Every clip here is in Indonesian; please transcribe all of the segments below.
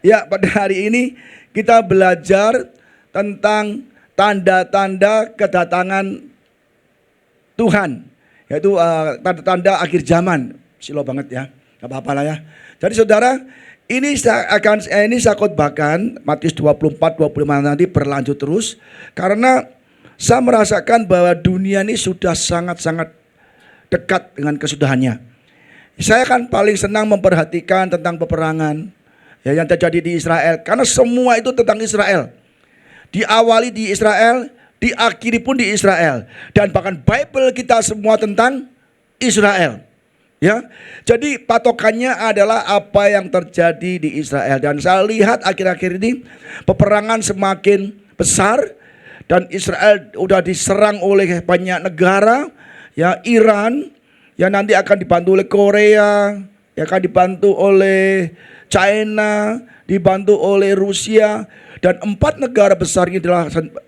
Ya, pada hari ini kita belajar tentang tanda-tanda kedatangan Tuhan, yaitu tanda-tanda akhir zaman. Silo banget ya, nggak apa-apa lah ya. Jadi saudara, ini saya khotbahkan Matius 24-25 nanti berlanjut terus, karena saya merasakan bahwa dunia ini sudah sangat-sangat dekat dengan kesudahannya. Saya kan paling senang memperhatikan tentang peperangan ya, yang terjadi di Israel, karena semua itu tentang Israel. Diawali di Israel, diakhiri pun di Israel, dan bahkan Bible kita semua tentang Israel. Ya, jadi patokannya adalah apa yang terjadi di Israel. Dan saya lihat akhir-akhir ini peperangan semakin besar, dan Israel udah diserang oleh banyak negara. Ya, Iran yang nanti akan dibantu oleh Korea, yang akan dibantu oleh China, dibantu oleh Rusia, dan 4 negara besar ini adalah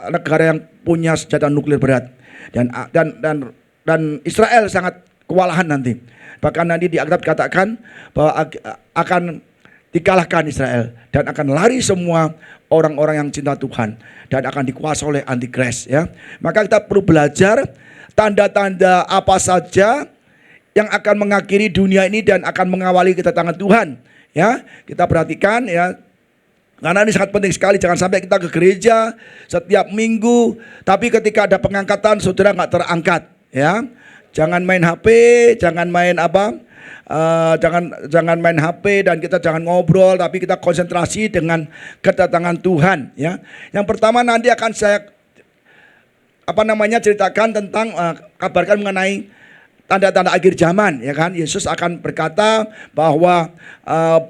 negara yang punya senjata nuklir berat. Dan Israel sangat kewalahan nanti. Bahkan nanti di Alkitab katakan bahwa akan dikalahkan Israel, dan akan lari semua orang-orang yang cinta Tuhan, dan akan dikuasai oleh Antikris ya. Maka kita perlu belajar tanda-tanda apa saja yang akan mengakhiri dunia ini dan akan mengawali kedatangan Tuhan. Ya, kita perhatikan ya, karena ini sangat penting sekali. Jangan sampai kita ke gereja setiap minggu, tapi ketika ada pengangkatan saudara nggak terangkat. Ya, jangan main HP, jangan main jangan main HP, dan kita jangan ngobrol, tapi kita konsentrasi dengan kedatangan Tuhan. Ya, yang pertama nanti akan saya ceritakan tentang kabarkan mengenai tanda-tanda akhir zaman, ya kan? Yesus akan berkata bahwa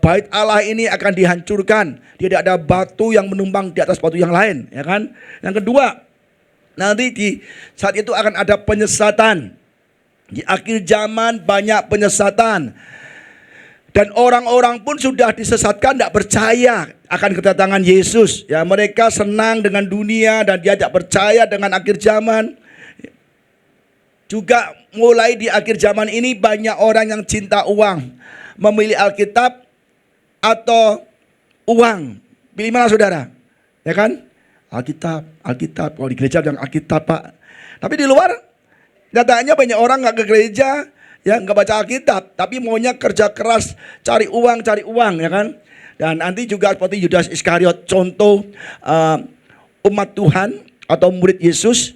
bait Allah ini akan dihancurkan. Tidak ada batu yang menumpang di atas batu yang lain, ya kan? Yang kedua, nanti di saat itu akan ada penyesatan. Di akhir zaman banyak penyesatan. Dan orang-orang pun sudah disesatkan, tidak percaya akan kedatangan Yesus. Ya, mereka senang dengan dunia dan dia tidak percaya dengan akhir zaman. Juga mulai di akhir zaman ini banyak orang yang cinta uang, memilih Alkitab atau uang. Pilih mana saudara? Ya kan? Alkitab. Kalau di gereja bilang Alkitab Pak. Tapi di luar nyatanya banyak orang nggak ke gereja, ya nggak baca Alkitab, tapi maunya kerja keras cari uang ya kan? Dan nanti juga seperti Yudas Iskariot, contoh umat Tuhan atau murid Yesus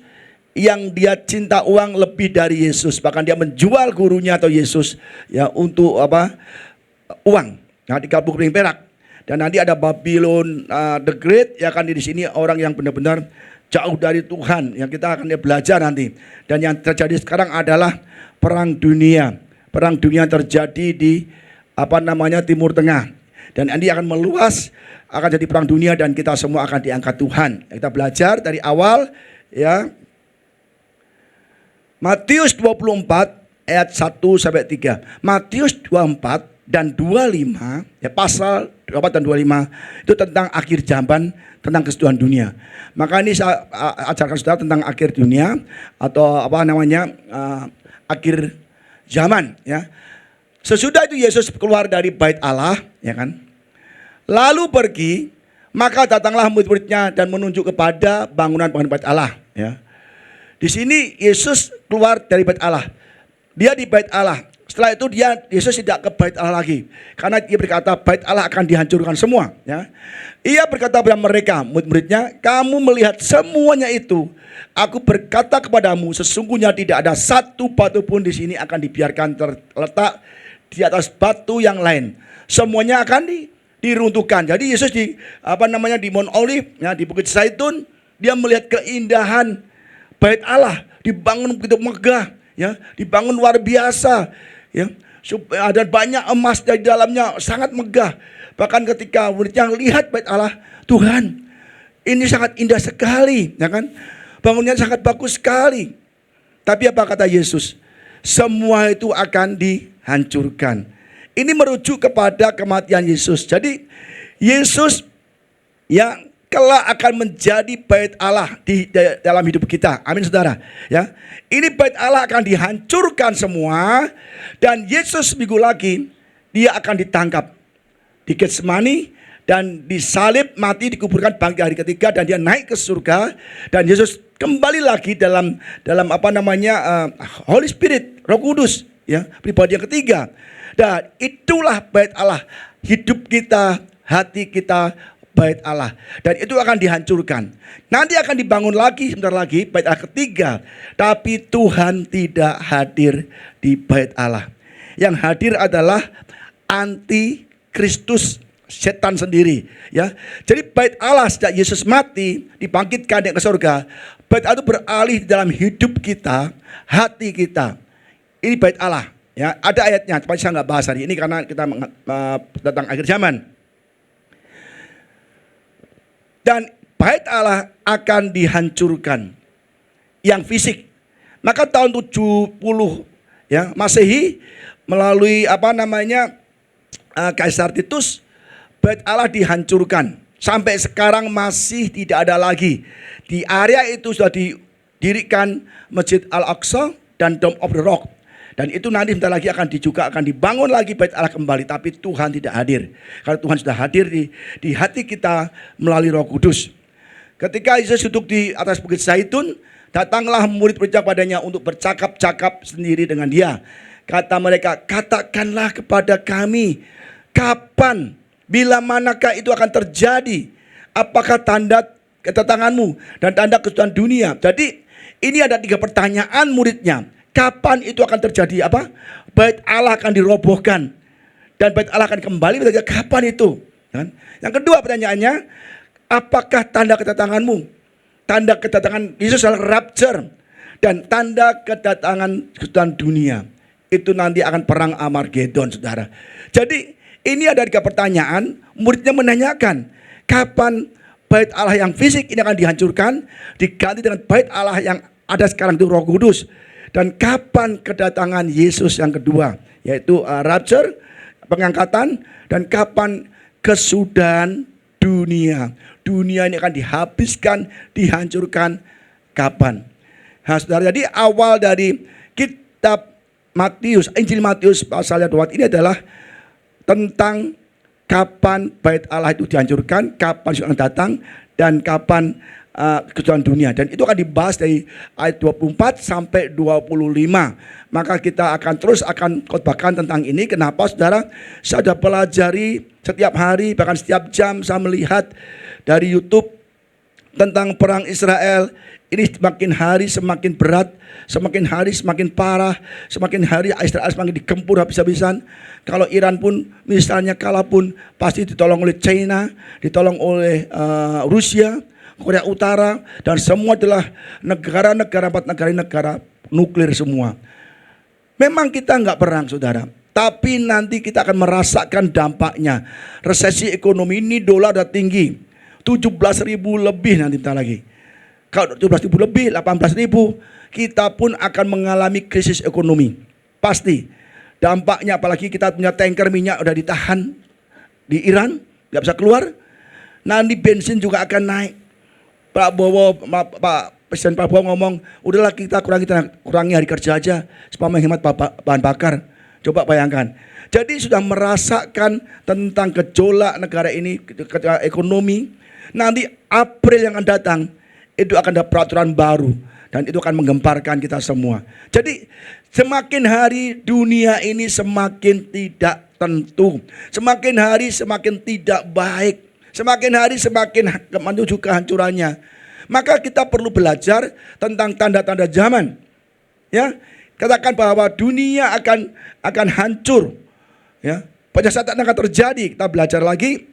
yang dia cinta uang lebih dari Yesus, bahkan dia menjual gurunya atau Yesus ya untuk uang. Nah, 30 piring perak. Dan nanti ada Babylon the Great, ya kan, di sini orang yang benar-benar jauh dari Tuhan yang kita akan belajar nanti. Dan yang terjadi sekarang adalah perang dunia. Perang dunia terjadi di Timur Tengah. Dan nanti akan meluas, akan jadi perang dunia, dan kita semua akan diangkat Tuhan. Kita belajar dari awal ya. Matius 24 ayat 1 sampai 3. Matius 24 dan 25, ya pasal 24 dan 25 itu tentang akhir zaman, tentang kesetujuan dunia. Maka ini saya ajarkan saudara tentang akhir dunia atau akhir zaman ya. Sesudah itu Yesus keluar dari bait Allah, ya kan? Lalu pergi, maka datanglah murid-muridnya dan menunjuk kepada bangunan bait Allah, ya. Di sini Yesus keluar dari bait Allah. Dia di bait Allah. Setelah itu Yesus tidak ke bait Allah lagi, karena dia berkata bait Allah akan dihancurkan semua. Ya. Ia berkata kepada mereka, murid-muridnya, kamu melihat semuanya itu. Aku berkata kepadamu, sesungguhnya tidak ada satu batu pun di sini akan dibiarkan terletak di atas batu yang lain. Semuanya akan diruntuhkan. Jadi Yesus di Mount Olive, ya, di Bukit Zaitun, dia melihat keindahan bait Allah dibangun begitu megah, ya, dibangun luar biasa, ya. Ada banyak emas di dalamnya, sangat megah. Bahkan ketika muridnya lihat bait Allah, Tuhan, ini sangat indah sekali, ya kan? Bangunnya sangat bagus sekali. Tapi apa kata Yesus? Semua itu akan dihancurkan. Ini merujuk kepada kematian Yesus. Jadi Yesus yang kelak akan menjadi bait Allah di dalam hidup kita. Amin saudara. Ya, ini bait Allah akan dihancurkan semua, dan Yesus minggu lagi dia akan ditangkap di Getsemani, dan disalib, mati, dikuburkan, bangkit hari ketiga, dan dia naik ke surga, dan Yesus kembali lagi dalam Holy Spirit, Roh Kudus, ya, pribadi yang ketiga. Dan itulah bait Allah, hidup kita, hati kita, bait Allah, dan itu akan dihancurkan. Nanti akan dibangun lagi sebentar lagi bait Allah ketiga, tapi Tuhan tidak hadir di bait Allah. Yang hadir adalah anti Kristus, setan sendiri, ya. Jadi bait Allah sejak Yesus mati, dibangkitkan ke surga, bait Allah itu beralih di dalam hidup kita, hati kita. Ini bait Allah, ya. Ada ayatnya, tapi saya nggak bahas hari ini karena kita tentang akhir zaman. Dan bait Allah akan dihancurkan, yang fisik. Maka tahun 70 ya Masehi, melalui Kaisar Titus, bait Allah dihancurkan. Sampai sekarang masih tidak ada lagi. Di area itu sudah didirikan Masjid Al-Aqsa dan Dome of the Rock. Dan itu nanti sebentar lagi akan dibangun lagi bait Allah kembali. Tapi Tuhan tidak hadir. Karena Tuhan sudah hadir di hati kita melalui Roh Kudus. Ketika Yesus duduk di atas Bukit Zaitun, datanglah murid berjak padanya untuk bercakap-cakap sendiri dengan dia. Kata mereka, katakanlah kepada kami, kapan, bila manakah itu akan terjadi? Apakah tanda kedatanganmu dan tanda kesudahan dunia? Jadi ini ada 3 pertanyaan muridnya. Kapan itu akan terjadi? Bait Allah akan dirobohkan dan bait Allah akan kembali. Kapan itu? Yang kedua pertanyaannya, apakah tanda kedatanganmu? Tanda kedatangan Yesus adalah rapture, dan tanda kedatangan kesudahan dunia itu nanti akan perang Armageddon, saudara. Jadi ini ada 3 pertanyaan. Muridnya menanyakan, kapan bait Allah yang fisik ini akan dihancurkan, diganti dengan bait Allah yang ada sekarang itu Roh Kudus. Dan kapan kedatangan Yesus yang kedua, yaitu rapture, pengangkatan, dan kapan kesudahan dunia. Dunia ini akan dihabiskan, dihancurkan, kapan? Nah, saudara, jadi awal dari kitab Matius, Injil Matius pasal 2 ini adalah tentang kapan bait Allah itu dihancurkan, kapan Yesus akan datang, dan kapan kesudahan dunia. Dan itu akan dibahas dari ayat 24 sampai 25. Maka kita akan terus khotbahkan tentang ini. Kenapa, saudara? Saya sudah pelajari setiap hari, bahkan setiap jam saya melihat dari YouTube tentang perang Israel. Ini semakin hari semakin berat, semakin hari semakin parah, semakin hari Israel semakin digempur habis-habisan. Kalau Iran pun misalnya kalah pun pasti ditolong oleh China, ditolong oleh Rusia, Korea Utara, dan semua adalah negara-negara, 4 negara nuklir semua. Memang kita nggak perang, saudara, tapi nanti kita akan merasakan dampaknya. Resesi ekonomi ini, dolar udah tinggi, 17.000 lebih nanti bentar lagi. Kalau 17.000 lebih, 18.000, kita pun akan mengalami krisis ekonomi. Pasti. Dampaknya, apalagi kita punya tanker minyak udah ditahan di Iran, nggak bisa keluar. Nanti bensin juga akan naik. Pak Presiden Prabowo ngomong, udahlah kita kurangi hari kerja aja supaya menghemat bahan bakar. Coba bayangkan. Jadi sudah merasakan tentang gejolak negara ini, ekonomi. Nanti April yang akan datang, itu akan ada peraturan baru, dan itu akan menggemparkan kita semua. Jadi semakin hari dunia ini semakin tidak tentu, semakin hari semakin tidak baik, semakin hari semakin menuju kehancurannya. Maka kita perlu belajar tentang tanda-tanda zaman. Ya, katakan bahwa dunia akan hancur. Ya, penyesatan akan terjadi. Kita belajar lagi.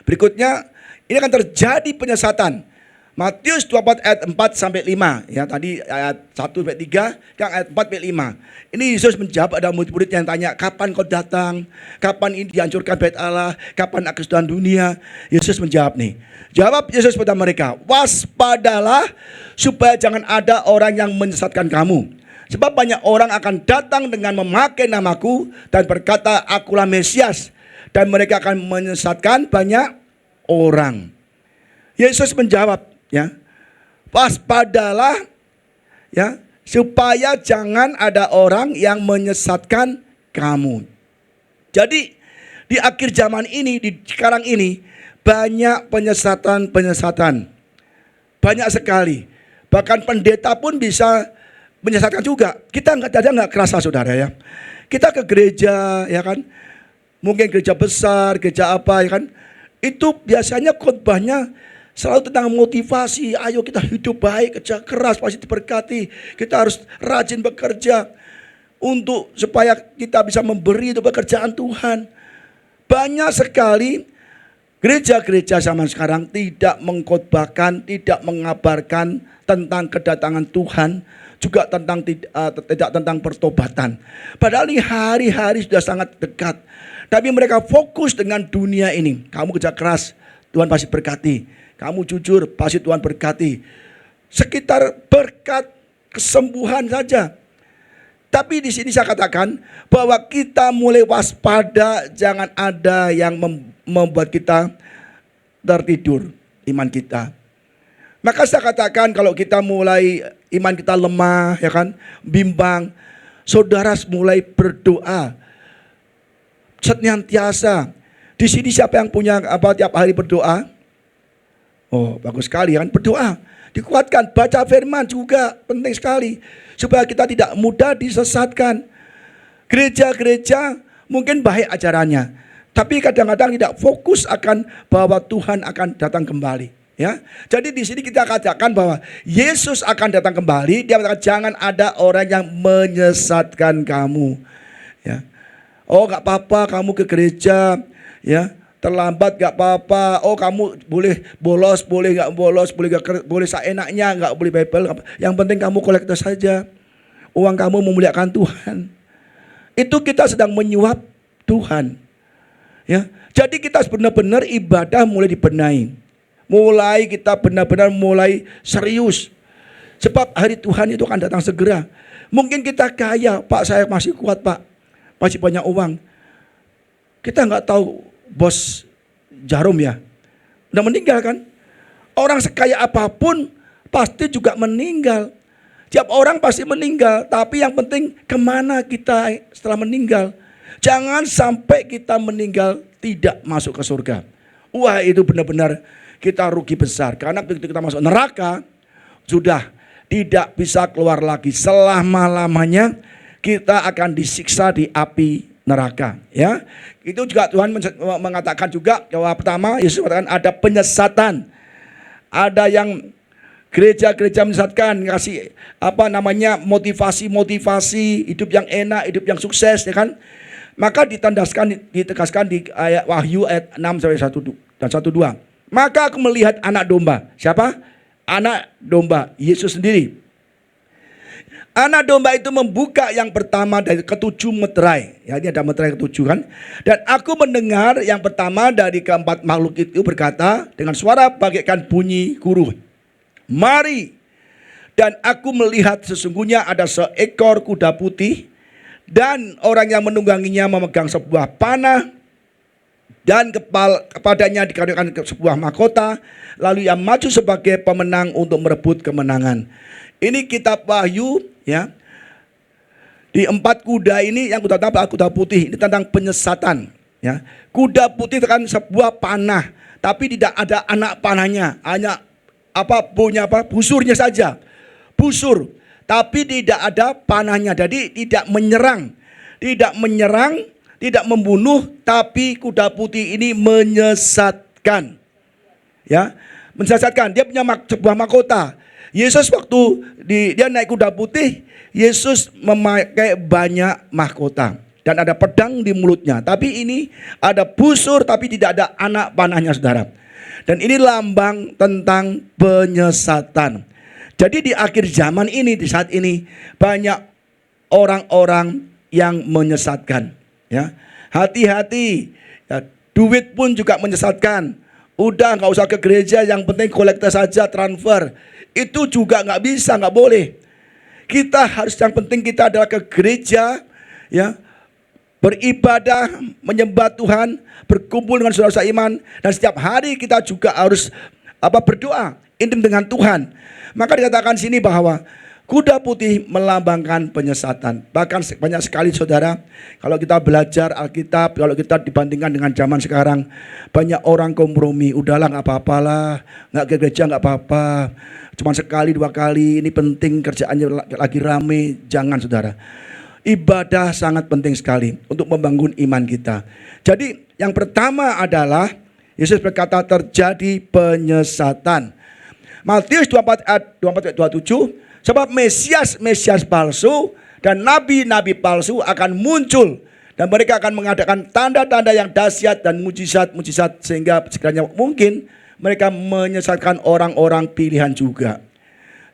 Berikutnya, ini akan terjadi penyesatan. Matius 24 ayat 4 sampai 5. Ya, tadi ayat 1 sampai 3, yang ayat 4 sampai 5. Ini Yesus menjawab, ada murid-murid yang tanya, kapan kau datang? Kapan ini dihancurkan bait Allah? Kapan kesudahan dunia? Yesus menjawab nih. Jawab Yesus pada mereka, waspadalah supaya jangan ada orang yang menyesatkan kamu. Sebab banyak orang akan datang dengan memakai namaku dan berkata, akulah Mesias. Dan mereka akan menyesatkan banyak orang. Yesus menjawab, ya, waspadalah, ya, supaya jangan ada orang yang menyesatkan kamu. Jadi di akhir zaman ini, di sekarang ini, banyak penyesatan. Banyak sekali. Bahkan pendeta pun bisa menyesatkan juga. Kita nggak kerasa saudara ya. Kita ke gereja ya kan. Mungkin gereja besar, gereja apa ya kan. Itu biasanya khotbahnya selalu tentang motivasi. Ayo kita hidup baik, kerja keras pasti diberkati. Kita harus rajin bekerja untuk supaya kita bisa memberi untuk pekerjaan Tuhan. Banyak sekali gereja-gereja zaman sekarang tidak mengkhotbahkan, tidak mengabarkan tentang kedatangan Tuhan, juga tidak tentang pertobatan. Padahal ini hari-hari sudah sangat dekat. Tapi mereka fokus dengan dunia ini. Kamu kerja keras, Tuhan pasti berkati. Kamu jujur, pasti Tuhan berkati. Sekitar berkat kesembuhan saja. Tapi di sini saya katakan bahwa kita mulai waspada, jangan ada yang membuat kita tertidur iman kita. Maka saya katakan kalau kita mulai iman kita lemah, ya kan, bimbang, saudara mulai berdoa senantiasa. Di sini siapa yang punya tiap hari berdoa? Oh, bagus sekali kan, berdoa. Dikuatkan, baca firman juga penting sekali supaya kita tidak mudah disesatkan. Gereja-gereja mungkin baik ajarannya, tapi kadang-kadang tidak fokus akan bahwa Tuhan akan datang kembali. Ya, jadi di sini kita katakan bahwa Yesus akan datang kembali. Dia katakan jangan ada orang yang menyesatkan kamu. Ya, oh nggak apa-apa kamu ke gereja, ya terlambat nggak apa-apa. Oh kamu boleh bolos, boleh nggak bolos, boleh seenaknya, nggak boleh Bible. Yang penting kamu kolektor saja. Uang kamu memuliakan Tuhan. Itu kita sedang menyuap Tuhan. Ya, jadi kita benar-benar ibadah mulai dibenahi. Mulai kita benar-benar mulai serius. Sebab hari Tuhan itu akan datang segera. Mungkin kita kaya, Pak saya masih kuat Pak, masih banyak uang. Kita nggak tahu bos Jarum ya, udah meninggal kan. Orang sekaya apapun pasti juga meninggal. Tiap orang pasti meninggal. Tapi yang penting kemana kita setelah meninggal. Jangan sampai kita meninggal tidak masuk ke surga. Wah itu benar-benar kita rugi besar. Karena begitu kita masuk neraka, sudah tidak bisa keluar lagi. Selama-lamanya kita akan disiksa di api neraka. Ya, itu juga Tuhan mengatakan juga bahwa pertama Yesus mengatakan ada penyesatan. Ada yang gereja-gereja menyesatkan, ngasih motivasi hidup yang enak, hidup yang sukses, ya kan? Maka ditegaskan di ayat Wahyu ayat 6 sampai 1 dan 1-2. Maka aku melihat anak domba. Siapa? Anak domba, Yesus sendiri. Anak domba itu membuka yang pertama dari ketujuh meterai. Ya, ini ada meterai ketujuh kan. Dan aku mendengar yang pertama dari keempat makhluk itu berkata dengan suara bagaikan bunyi guru. Mari. Dan aku melihat sesungguhnya ada seekor kuda putih. Dan orang yang menungganginya memegang sebuah panah. Dan kepadanya dikaruniakan sebuah mahkota. Lalu ia maju sebagai pemenang untuk merebut kemenangan. Ini kitab Wahyu ya. Di 4 kuda ini yang kuda putih ini tentang penyesatan ya. Kuda putih itu kan sebuah panah, tapi tidak ada anak panahnya, hanya busurnya saja. Busur, tapi tidak ada panahnya. Jadi tidak menyerang, tidak membunuh, tapi kuda putih ini menyesatkan. Ya, menyesatkan. Dia punya sebuah mahkota. Yesus waktu dia naik kuda putih, Yesus memakai banyak mahkota dan ada pedang di mulutnya. Tapi ini ada busur tapi tidak ada anak panahnya, saudara. Dan ini lambang tentang penyesatan. Jadi di akhir zaman ini, di saat ini banyak orang-orang yang menyesatkan. Ya, hati-hati. Ya, duit pun juga menyesatkan. Udah nggak usah ke gereja, yang penting kolektor saja, transfer. Itu juga nggak bisa, nggak boleh. Kita harus, yang penting kita adalah ke gereja, ya, beribadah, menyembah Tuhan, berkumpul dengan saudara seiman, dan setiap hari kita juga harus berdoa intim dengan Tuhan. Maka dikatakan sini bahwa Kuda putih melambangkan penyesatan. Bahkan banyak sekali saudara, kalau kita belajar Alkitab, kalau kita dibandingkan dengan zaman sekarang, banyak orang kompromi. Udahlah nggak apa-apalah, nggak ke gereja nggak apa-apa. Cuma sekali 2 kali, ini penting kerjaannya lagi rame. Jangan saudara. Ibadah sangat penting sekali untuk membangun iman kita. Jadi yang pertama adalah Yesus berkata terjadi penyesatan. Matius 24 ayat 27, sebab Mesias palsu dan nabi-nabi palsu akan muncul. Dan mereka akan mengadakan tanda-tanda yang dahsyat dan mujizat-mujizat. Sehingga sekiranya mungkin mereka menyesatkan orang-orang pilihan juga.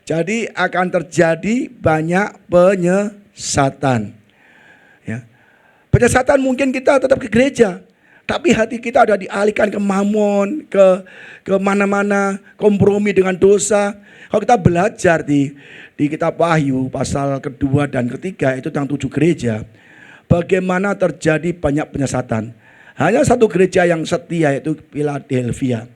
Jadi akan terjadi banyak penyesatan. Ya. Penyesatan mungkin kita tetap ke gereja. Tapi hati kita ada dialihkan ke mamon, ke mana-mana, kompromi dengan dosa. Kalau kita belajar di kitab Wahyu pasal kedua dan ketiga itu tentang 7 gereja, bagaimana terjadi banyak penyesatan. Hanya satu gereja yang setia yaitu Philadelphia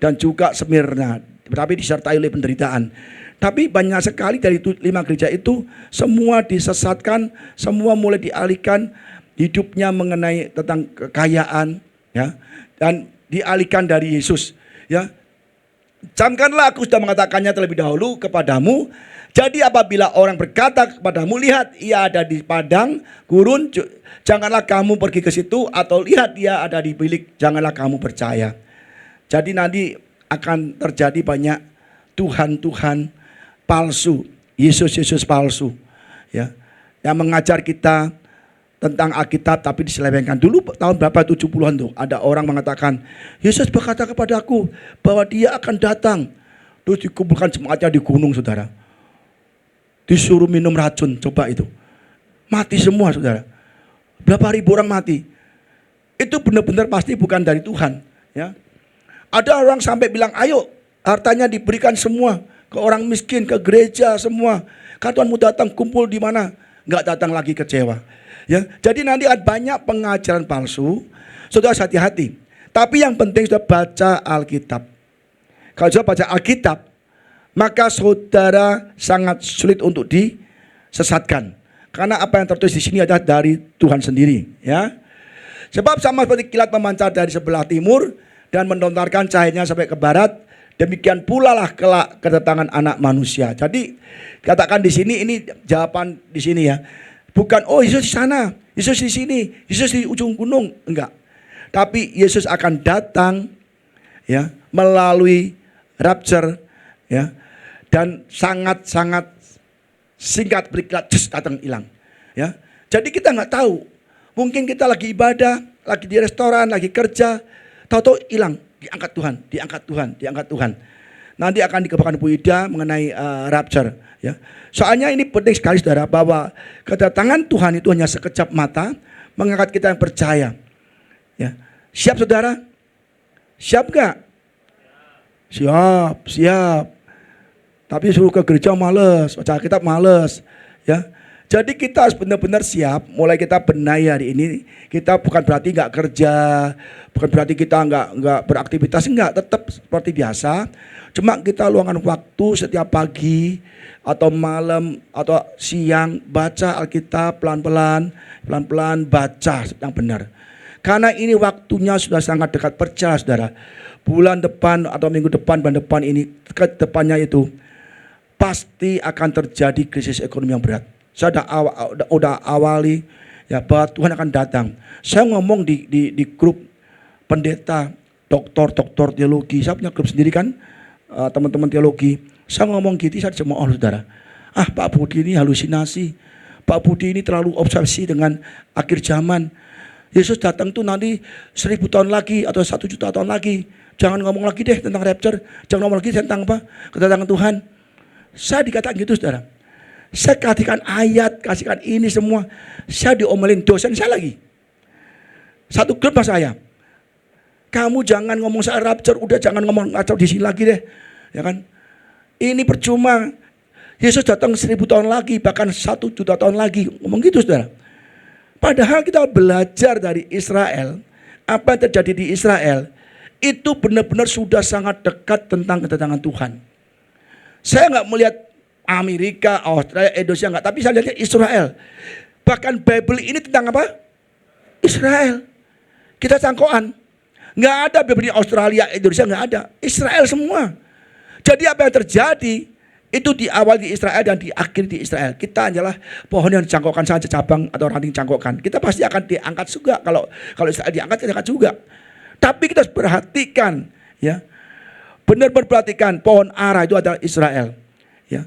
dan juga Smyrna, tapi disertai oleh penderitaan. Tapi banyak sekali dari 5 gereja itu semua disesatkan, semua mulai dialihkan hidupnya mengenai tentang kekayaan, ya, dan dialihkan dari Yesus, ya. Camkanlah aku sudah mengatakannya terlebih dahulu kepadamu. Jadi apabila orang berkata kepadamu, lihat ia ada di padang gurun, janganlah kamu pergi ke situ, atau lihat dia ada di bilik, janganlah kamu percaya. Jadi nanti akan terjadi banyak Tuhan palsu, Yesus palsu, ya, yang mengajar kita tentang Alkitab tapi diselewengkan. Dulu tahun berapa 70-an tuh ada orang mengatakan Yesus berkata kepadaku bahwa dia akan datang. Terus dikumpulkan jemaatnya di gunung saudara. Disuruh minum racun, coba itu. Mati semua saudara. Berapa ribu orang mati. Itu benar-benar pasti bukan dari Tuhan, ya. Ada orang sampai bilang ayo hartanya diberikan semua ke orang miskin, ke gereja semua. Kalau Tuhan mau datang kumpul di mana? Enggak datang lagi, kecewa. Ya, jadi nanti ada banyak pengajaran palsu. Saudara hati-hati. Tapi yang penting sudah baca Alkitab. Kalau sudah baca Alkitab, maka saudara sangat sulit untuk disesatkan. Karena apa yang tertulis di sini adalah dari Tuhan sendiri, ya. Sebab sama seperti kilat memancar dari sebelah timur dan menontarkan cahayanya sampai ke barat, demikian pula lah kelak kedatangan Anak Manusia. Jadi katakan di sini, ini jawaban di sini, ya. Bukan, oh Yesus di sana, Yesus di sini, Yesus di ujung gunung. Enggak. Tapi Yesus akan datang, ya, melalui rapture, ya. Dan sangat-sangat singkat beriklat, datang hilang. Ya. Jadi kita nggak tahu. Mungkin kita lagi ibadah, lagi di restoran, lagi kerja, tahu-tahu hilang, diangkat Tuhan. Nanti akan dikebakan Bu Ida mengenai rapture, ya. Soalnya ini penting sekali saudara, bahwa kedatangan Tuhan itu hanya sekejap mata, mengangkat kita yang percaya, ya. Siap saudara? Siap gak? Siap. Tapi suruh ke gereja males, baca Alkitab males, ya. Jadi kita harus benar-benar siap. Mulai kita benahi hari ini, kita bukan berarti nggak kerja, bukan berarti kita nggak beraktivitas, enggak, tetap seperti biasa. Cuma kita luangkan waktu setiap pagi atau malam atau siang, baca Alkitab pelan-pelan baca yang benar. Karena ini waktunya sudah sangat dekat, percaya saudara. Bulan depan atau minggu depan, bulan depan ini, ke depannya itu pasti akan terjadi krisis ekonomi yang berat. Saya udah awali, ya, bahwa Tuhan akan datang. Saya ngomong di grup pendeta, doktor teologi. Saya punya grup sendiri kan, teman-teman teologi. Saya ngomong gitu, saya cuma saudara. Pak Budi ini halusinasi. Pak Budi ini terlalu obsesi dengan akhir zaman. Yesus datang tuh nanti 1000 tahun lagi atau 1 juta tahun lagi. Jangan ngomong lagi deh tentang rapture. Jangan ngomong lagi tentang apa? Kedatangan Tuhan. Saya dikatakan gitu saudara. Saya kasihkan ayat, kasihkan ini semua. Saya diomelin dosen saya lagi. Satu grup mas saya. Kamu jangan ngomong soal rapture, udah jangan ngomong rapture di sini lagi deh. Ya kan? Ini percuma. Yesus datang 1000 tahun lagi, bahkan 1 juta tahun lagi. Ngomong gitu saudara. Padahal kita belajar dari Israel. Apa yang terjadi di Israel, itu benar-benar sudah sangat dekat tentang kedatangan Tuhan. Saya nggak melihat Amerika, Australia, Indonesia enggak, tapi saya lihatnya Israel. Bahkan Bible ini tentang apa? Israel. Kita cangkokan. Enggak ada Bible di Australia, Indonesia enggak ada. Israel semua. Jadi apa yang terjadi itu di awal di Israel dan di akhir di Israel. Kita hanyalah pohon yang dicangkokkan saja, cabang atau ranting cangkokkan. Kita pasti akan diangkat juga. Kalau Israel diangkat, kita angkat juga. Tapi kita harus perhatikan, ya, benar-benar perhatikan pohon ara itu adalah Israel. Ya,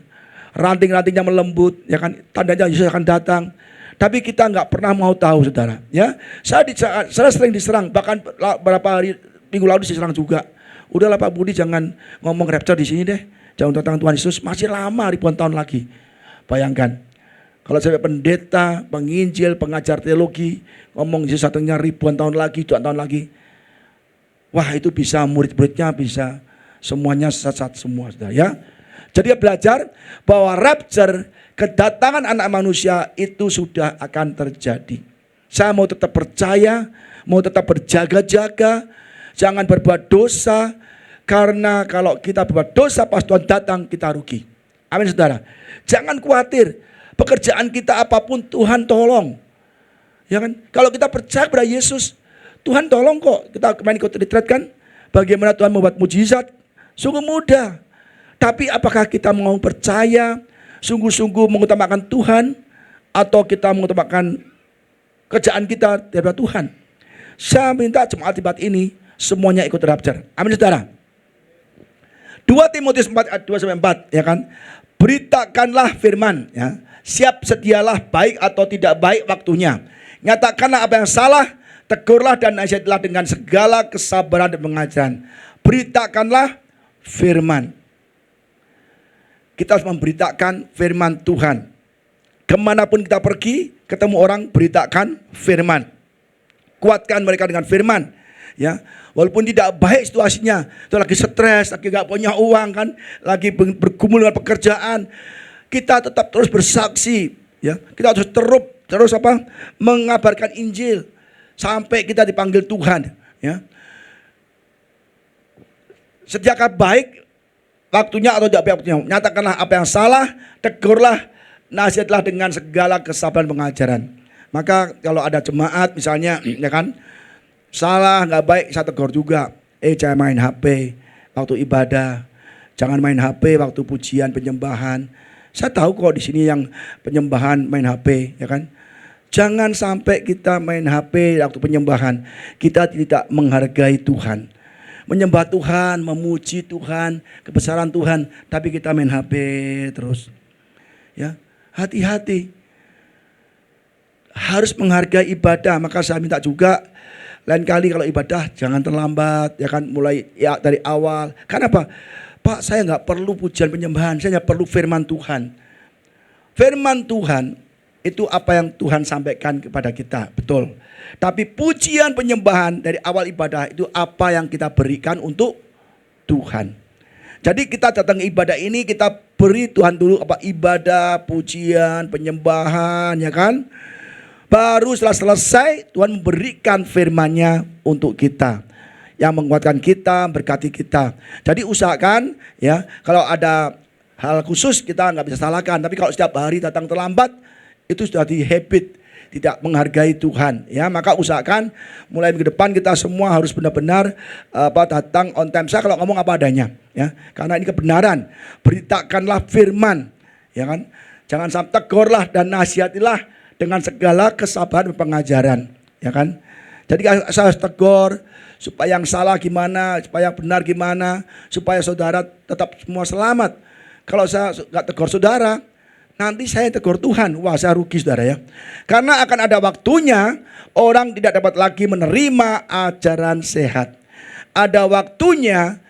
ranting-rantingnya melembut, ya kan, tandanya Yesus akan datang. Tapi kita nggak pernah mau tahu, saudara. Ya, saya sering diserang, bahkan beberapa hari minggu lalu diserang juga. Udahlah Pak Budi, jangan ngomong rapture di sini deh. Jangan tentang Tuhan Yesus, masih lama ribuan tahun lagi. Bayangkan, kalau saya pendeta, penginjil, pengajar teologi, ngomong Yesus datangnya ribuan tahun lagi, 2 tahun lagi. Wah, itu bisa murid-muridnya bisa semuanya sesat semua, saudara, ya. Jadi belajar bahwa rapture, kedatangan anak manusia itu sudah akan terjadi. Saya mau tetap percaya, mau tetap berjaga-jaga, jangan berbuat dosa. Karena kalau kita berbuat dosa pas Tuhan datang, kita rugi. Amin, saudara. Jangan khawatir, pekerjaan kita apapun Tuhan tolong. Ya kan? Kalau kita percaya pada Yesus, Tuhan tolong kok. Kita kemarin ikut retreat kan, bagaimana Tuhan membuat mujizat, sungguh mudah. Tapi apakah kita mau percaya, sungguh-sungguh mengutamakan Tuhan, atau kita mengutamakan kerjaan kita daripada Tuhan? Saya minta jemaat Tibat ini semuanya ikut rapture. Amin, saudara. 2 Timotius 4 ayat 2-4, ya kan? Beritakanlah firman, ya. Siap sedialah baik atau tidak baik waktunya. Nyatakanlah apa yang salah, tegurlah dan nasihatilah dengan segala kesabaran dan pengajaran. Beritakanlah firman. Kita harus memberitakan firman Tuhan. Kemanapun kita pergi, ketemu orang, beritakan firman. Kuatkan mereka dengan firman. Ya, walaupun tidak baik situasinya, itu lagi stres, lagi gak punya uang kan, lagi bergumul dengan pekerjaan, kita tetap terus bersaksi, ya, kita terus mengabarkan Injil sampai kita dipanggil Tuhan, ya. Sediakah baik waktunya atau tidak baik waktunya, nyatakanlah apa yang salah, tegurlah, nasihatlah dengan segala kesabaran pengajaran. Maka kalau ada jemaat misalnya, ya kan, salah, nggak baik, saya tegur juga. Jangan main HP waktu ibadah, jangan main HP waktu pujian penyembahan. Saya tahu kok di sini yang penyembahan main HP, ya kan? Jangan sampai kita main HP waktu penyembahan. Kita tidak menghargai Tuhan, menyembah Tuhan, memuji Tuhan, kebesaran Tuhan, tapi kita main HP terus. Ya, hati-hati. Harus menghargai ibadah. Maka saya minta juga, lain kali kalau ibadah jangan terlambat, ya kan, mulai ya dari awal. Kenapa? Pak, saya nggak perlu pujian penyembahan, saya hanya perlu firman Tuhan. Firman Tuhan itu apa yang Tuhan sampaikan kepada kita, betul. Tapi pujian penyembahan dari awal ibadah itu apa yang kita berikan untuk Tuhan. Jadi kita datang ke ibadah ini, kita beri Tuhan dulu apa ibadah, pujian, penyembahan, ya kan. Baru setelah selesai Tuhan memberikan firman-Nya untuk kita, yang menguatkan kita, berkati kita. Jadi usahakan, ya, kalau ada hal khusus kita nggak bisa salahkan. Tapi kalau setiap hari datang terlambat, itu sudah di habit, tidak menghargai Tuhan. Ya, maka usahakan mulai minggu depan kita semua harus benar-benar datang on time. Saya kalau ngomong apa adanya, ya, karena ini kebenaran. Beritakanlah firman, ya kan. Jangan sampai tegurlah dan nasihatilah dengan segala kesabaran dan pengajaran, ya kan. Jadi saya harus tegur supaya yang salah gimana, supaya yang benar gimana, supaya saudara tetap semua selamat. Kalau saya nggak tegur saudara, nanti saya tegur Tuhan, wah saya rugi, saudara, ya. Karena akan ada waktunya orang tidak dapat lagi menerima ajaran sehat. Ada waktunya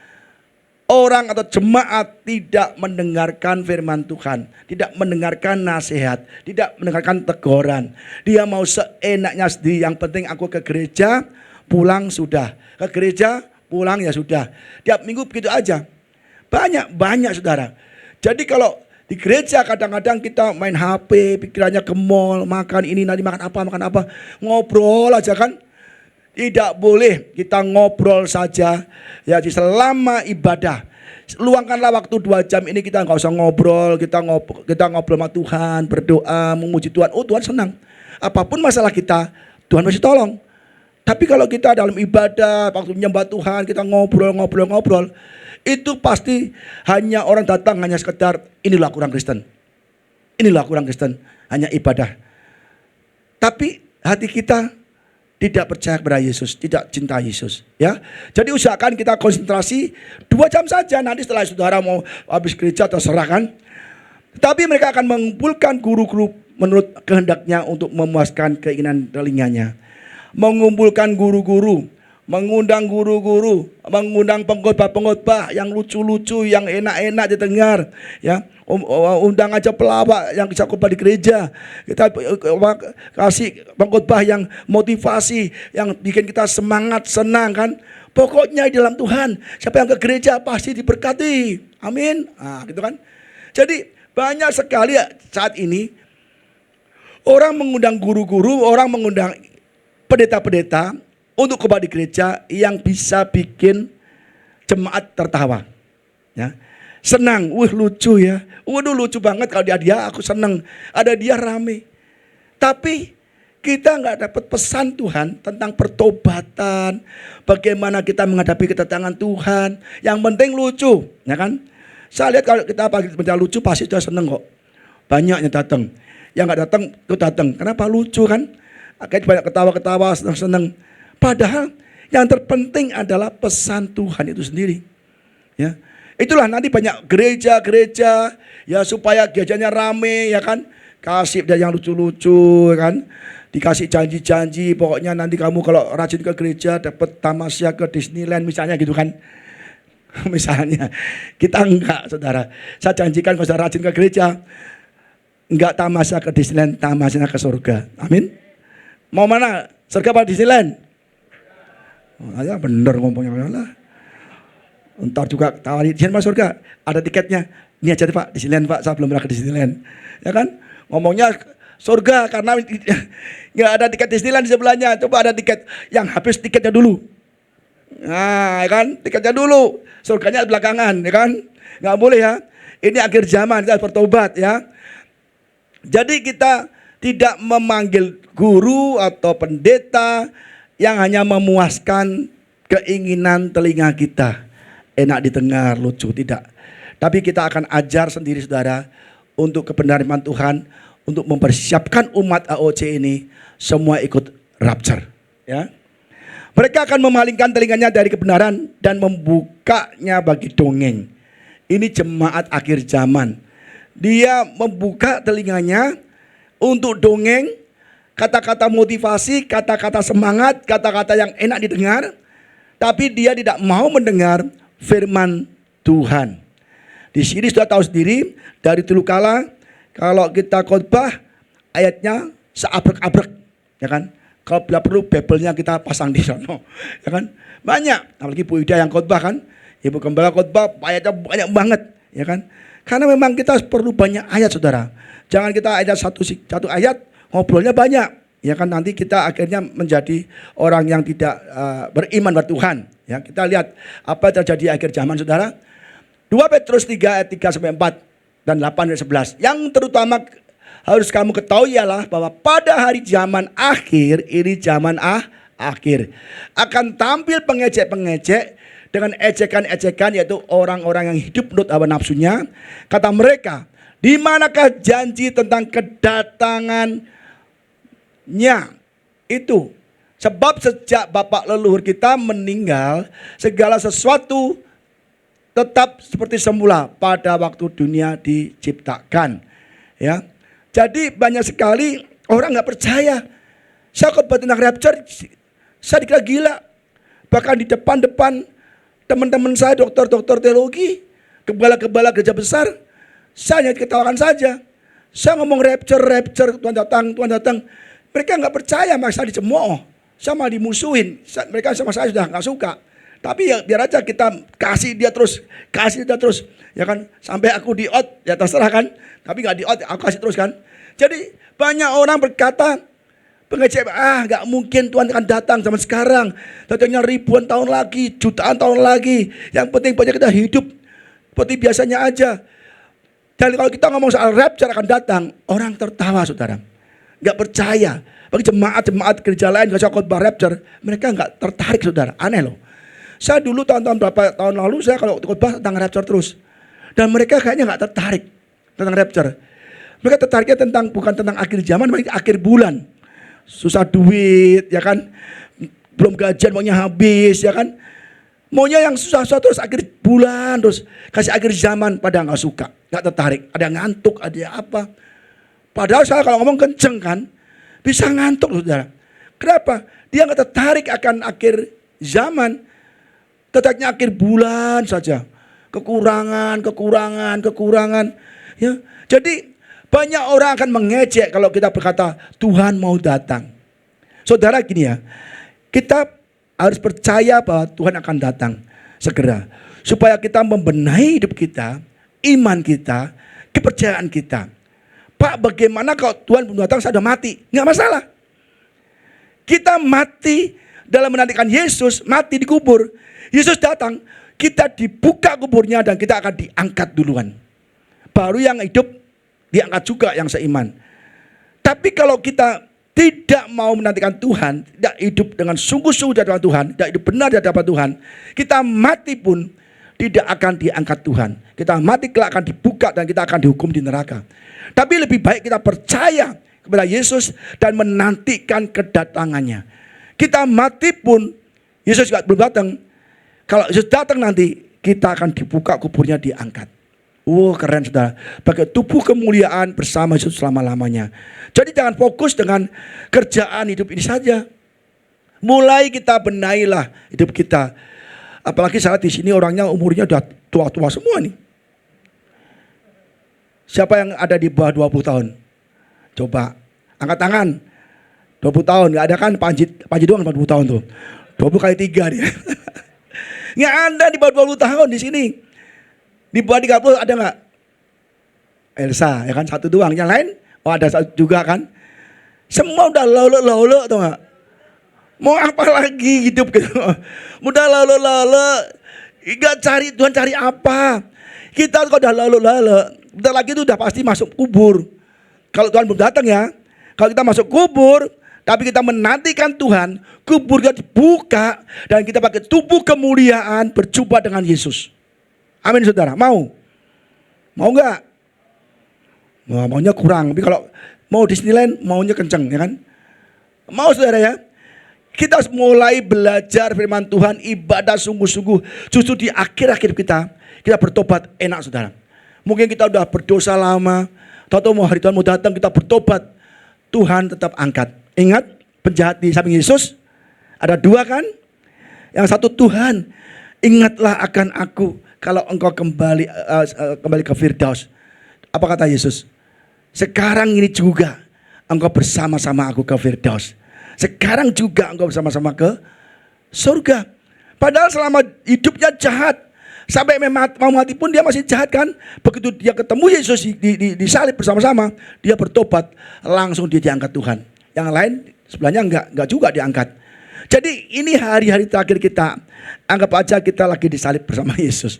orang atau jemaat tidak mendengarkan firman Tuhan, tidak mendengarkan nasihat, tidak mendengarkan teguran. Dia mau seenaknya sendiri, yang penting aku ke gereja, pulang sudah. Ke gereja, pulang ya sudah. Tiap minggu begitu aja. Banyak saudara. Jadi kalau di gereja kadang-kadang kita main HP, pikirannya ke mall, makan ini, nanti makan apa, ngobrol aja kan. Tidak boleh kita ngobrol saja, ya, selama ibadah. luangkanlah waktu 2 jam ini, kita nggak usah ngobrol, kita ngobrol sama Tuhan, berdoa, memuji Tuhan. Oh, Tuhan senang. Apapun masalah kita, Tuhan pasti tolong. Tapi kalau kita dalam ibadah, waktu menyembah Tuhan, kita ngobrol, itu pasti hanya orang datang hanya sekedar inilah kurang Kristen. Inilah kurang Kristen, hanya ibadah. Tapi hati kita tidak percaya kepada Yesus, tidak cinta Yesus, ya. Jadi usahakan kita konsentrasi 2 jam saja. Nanti setelah saudara mau habis gereja terserah kan. Tapi mereka akan mengumpulkan guru-guru menurut kehendaknya untuk memuaskan keinginan telinganya. Mengumpulkan guru-guru, mengundang guru-guru, mengundang pengkhotbah-pengkhotbah yang lucu-lucu, yang enak-enak didengar, ya. Undang aja pelawak yang bisa khotbah di gereja. Kita kasih pengkhotbah yang motivasi, yang bikin kita semangat, senang kan. Pokoknya di dalam Tuhan, siapa yang ke gereja pasti diberkati. Amin. Nah, gitu kan. Jadi banyak sekali saat ini orang mengundang guru-guru, orang mengundang pendeta-pendeta untuk khotbah di gereja yang bisa bikin jemaat tertawa, ya. Senang, lucu ya. Waduh, lucu banget kalau dia aku senang. Ada dia rame. Tapi kita nggak dapat pesan Tuhan tentang pertobatan, bagaimana kita menghadapi kedatangan Tuhan. Yang penting lucu, ya kan? Saya lihat kalau kita pagi lucu pasti sudah senang kok. Banyak yang datang. Yang nggak datang itu datang. Kenapa? Lucu kan? Kayak banyak ketawa-ketawa, senang-senang. Padahal yang terpenting adalah pesan Tuhan itu sendiri, ya. Itulah nanti banyak gereja-gereja ya supaya gerejanya rame, ya kan. Kasih dan yang lucu-lucu, kan. Dikasih janji-janji, pokoknya nanti kamu kalau rajin ke gereja dapat tamasya ke Disneyland misalnya gitu kan. Misalnya. Kita enggak, saudara. Saya janjikan kalau saya rajin ke gereja, enggak tamasya ke Disneyland, tamasyanya ke surga. Amin. Mau mana? Surga apa Disneyland? Oh, ya bener ngomongnya lah. Entar juga tawari, Disneyland masuk surga, ada tiketnya. Ini aja Pak, Disneyland Pak, saya belum pernah ke Disneyland. Ya kan? Ngomongnya surga karena nggak ada tiket Disneyland di sebelahnya. Coba ada tiket yang habis tiketnya dulu. Nah, ya kan? Tiketnya dulu, surganya belakangan, ya kan? Nggak boleh ya. Ini akhir zaman, kita harus bertobat ya. Jadi kita tidak memanggil guru atau pendeta yang hanya memuaskan keinginan telinga kita. Enak didengar, lucu, tidak. Tapi kita akan ajar sendiri saudara untuk kebenaran firman Tuhan, untuk mempersiapkan umat AOC ini semua ikut rapture, ya. Mereka akan memalingkan telinganya dari kebenaran dan membukanya bagi dongeng. Ini jemaat akhir zaman. Dia membuka telinganya untuk dongeng, kata-kata motivasi, kata-kata semangat, kata-kata yang enak didengar, tapi dia tidak mau mendengar firman Tuhan. Di sini sudah tahu sendiri dari dulu kala kalau kita khotbah ayatnya seabrek-abrek, ya kan? Kalau bila perlu Bible-nya kita pasang di sana, ya kan? Banyak, apalagi Bu Ida yang khotbah kan, Ibu Gembala khotbah ayatnya banyak banget, ya kan? Karena memang kita perlu banyak ayat, saudara. Jangan kita ayat satu ayat ngobrolnya banyak, ya kan? Nanti kita akhirnya menjadi orang yang tidak beriman pada Tuhan. Ya, kita lihat apa yang terjadi akhir zaman, saudara. 2 Petrus 3 ayat 3 sampai 4 dan 8 dan 11. Yang terutama harus kamu ketahui ialah bahwa pada hari zaman akhir, ini zaman akhir, akan tampil pengejek-pengejek dengan ejekan-ejekan, yaitu orang-orang yang hidup menurut hawa nafsunya. Kata mereka, di manakah janji tentang kedatangannya itu? Sebab sejak bapak leluhur kita meninggal, segala sesuatu tetap seperti semula pada waktu dunia diciptakan. Ya, jadi banyak sekali orang nggak percaya. Saya khotbah tentang rapture, saya dikira gila. Bahkan di depan-depan teman-teman saya, dokter-dokter teologi, kepala-kepala gereja besar, saya hanya ketawakan saja. Saya ngomong rapture, Tuhan datang. Mereka nggak percaya, maka saya dicemooh. Sama dimusuhin, mereka sama saya sudah nggak suka. Tapi ya biar aja kita kasih dia terus, ya kan. Sampai aku di-out, ya terserah kan. Tapi nggak di-out, aku kasih terus kan. Jadi banyak orang berkata, pengejek, nggak mungkin Tuhan akan datang zaman sekarang. Datangnya ribuan tahun lagi, jutaan tahun lagi. Yang penting banyak kita hidup. seperti biasanya aja. Dan kalau kita ngomong soal rapture akan datang, orang tertawa saudara. Nggak percaya. Bagi jemaat-jemaat gereja lain kalau khotbah rapture, mereka nggak tertarik saudara. Aneh loh. Saya dulu tahun-tahun berapa tahun lalu saya kalau khotbah tentang rapture terus. Dan mereka kayaknya nggak tertarik tentang rapture. Mereka tertariknya bukan tentang akhir zaman, tapi akhir bulan. Susah duit, ya kan? Belum gajian maunya habis, ya kan? Maunya yang susah-susah terus akhir bulan, terus kasih akhir zaman, pada nggak suka, nggak tertarik. Ada ngantuk, ada apa? Padahal saya kalau ngomong kenceng kan, bisa ngantuk saudara. Kenapa? Dia nggak tertarik akan akhir zaman, tertariknya akhir bulan saja. Kekurangan. Ya, jadi banyak orang akan mengejek kalau kita berkata Tuhan mau datang. Saudara gini ya, kita harus percaya bahwa Tuhan akan datang segera. Supaya kita membenahi hidup kita, iman kita, kepercayaan kita. Pak, bagaimana kalau Tuhan belum datang, saya sudah mati? Nggak masalah. Kita mati dalam menantikan Yesus, mati dikubur. Yesus datang, kita dibuka kuburnya dan kita akan diangkat duluan. Baru yang hidup diangkat juga yang seiman. Tapi kalau kita tidak mau menantikan Tuhan, tidak hidup dengan sungguh-sungguh di hadapan Tuhan, tidak hidup benar di hadapan Tuhan, kita mati pun tidak akan diangkat Tuhan. Kita mati kelak akan dibuka dan kita akan dihukum di neraka. Tapi lebih baik kita percaya kepada Yesus dan menantikan kedatangannya. Kita mati pun Yesus belum datang. Kalau Yesus datang nanti kita akan dibuka kuburnya, diangkat. Keren saudara. Pakai tubuh kemuliaan bersama Yesus selama-lamanya. Jadi jangan fokus dengan kerjaan hidup ini saja. Mulai kita benailah hidup kita. Apalagi saat di sini orangnya umurnya udah tua-tua semua nih. Siapa yang ada di bawah 20 tahun? Coba angkat tangan. 20 tahun, nggak ada kan? Panji doang 40 tahun tuh. 20 kali 3 dia. Nggak ada di bawah 20 tahun di sini. Di bawah 30 ada nggak? Elsa, ya kan? Satu doang. Yang lain, ada satu juga kan? Semua udah lolo tuh nggak? Mau apa lagi hidup gitu? Udah lolo. Nggak cari Tuhan, cari apa? Kita kalau udah lolo, bentar lagi itu udah pasti masuk kubur. Kalau Tuhan belum datang ya. Kalau kita masuk kubur, tapi kita menantikan Tuhan, kuburnya dibuka dan kita pakai tubuh kemuliaan berjumpa dengan Yesus. Amin saudara, mau? Mau nggak? Maunya kurang, tapi kalau mau Disneyland maunya kenceng ya kan? Mau saudara ya? Kita harus mulai belajar firman Tuhan, ibadah sungguh-sungguh. Justru di akhir-akhir kita bertobat enak saudara. Mungkin kita udah berdosa lama, tahu mau hari Tuhan mau datang kita bertobat. Tuhan tetap angkat. Ingat penjahat di samping Yesus ada 2 kan? Yang satu, Tuhan ingatlah akan aku kalau engkau kembali ke Firdaus. Apa kata Yesus? Sekarang ini juga engkau bersama-sama aku ke Firdaus. Sekarang juga engkau bersama-sama ke surga. Padahal selama hidupnya jahat, sampai mau mati pun dia masih jahat kan. Begitu dia ketemu Yesus disalib bersama-sama, dia bertobat, langsung dia diangkat Tuhan. Yang lain sebelahnya enggak juga diangkat. Jadi ini hari-hari terakhir kita. Anggap aja kita lagi disalib bersama Yesus.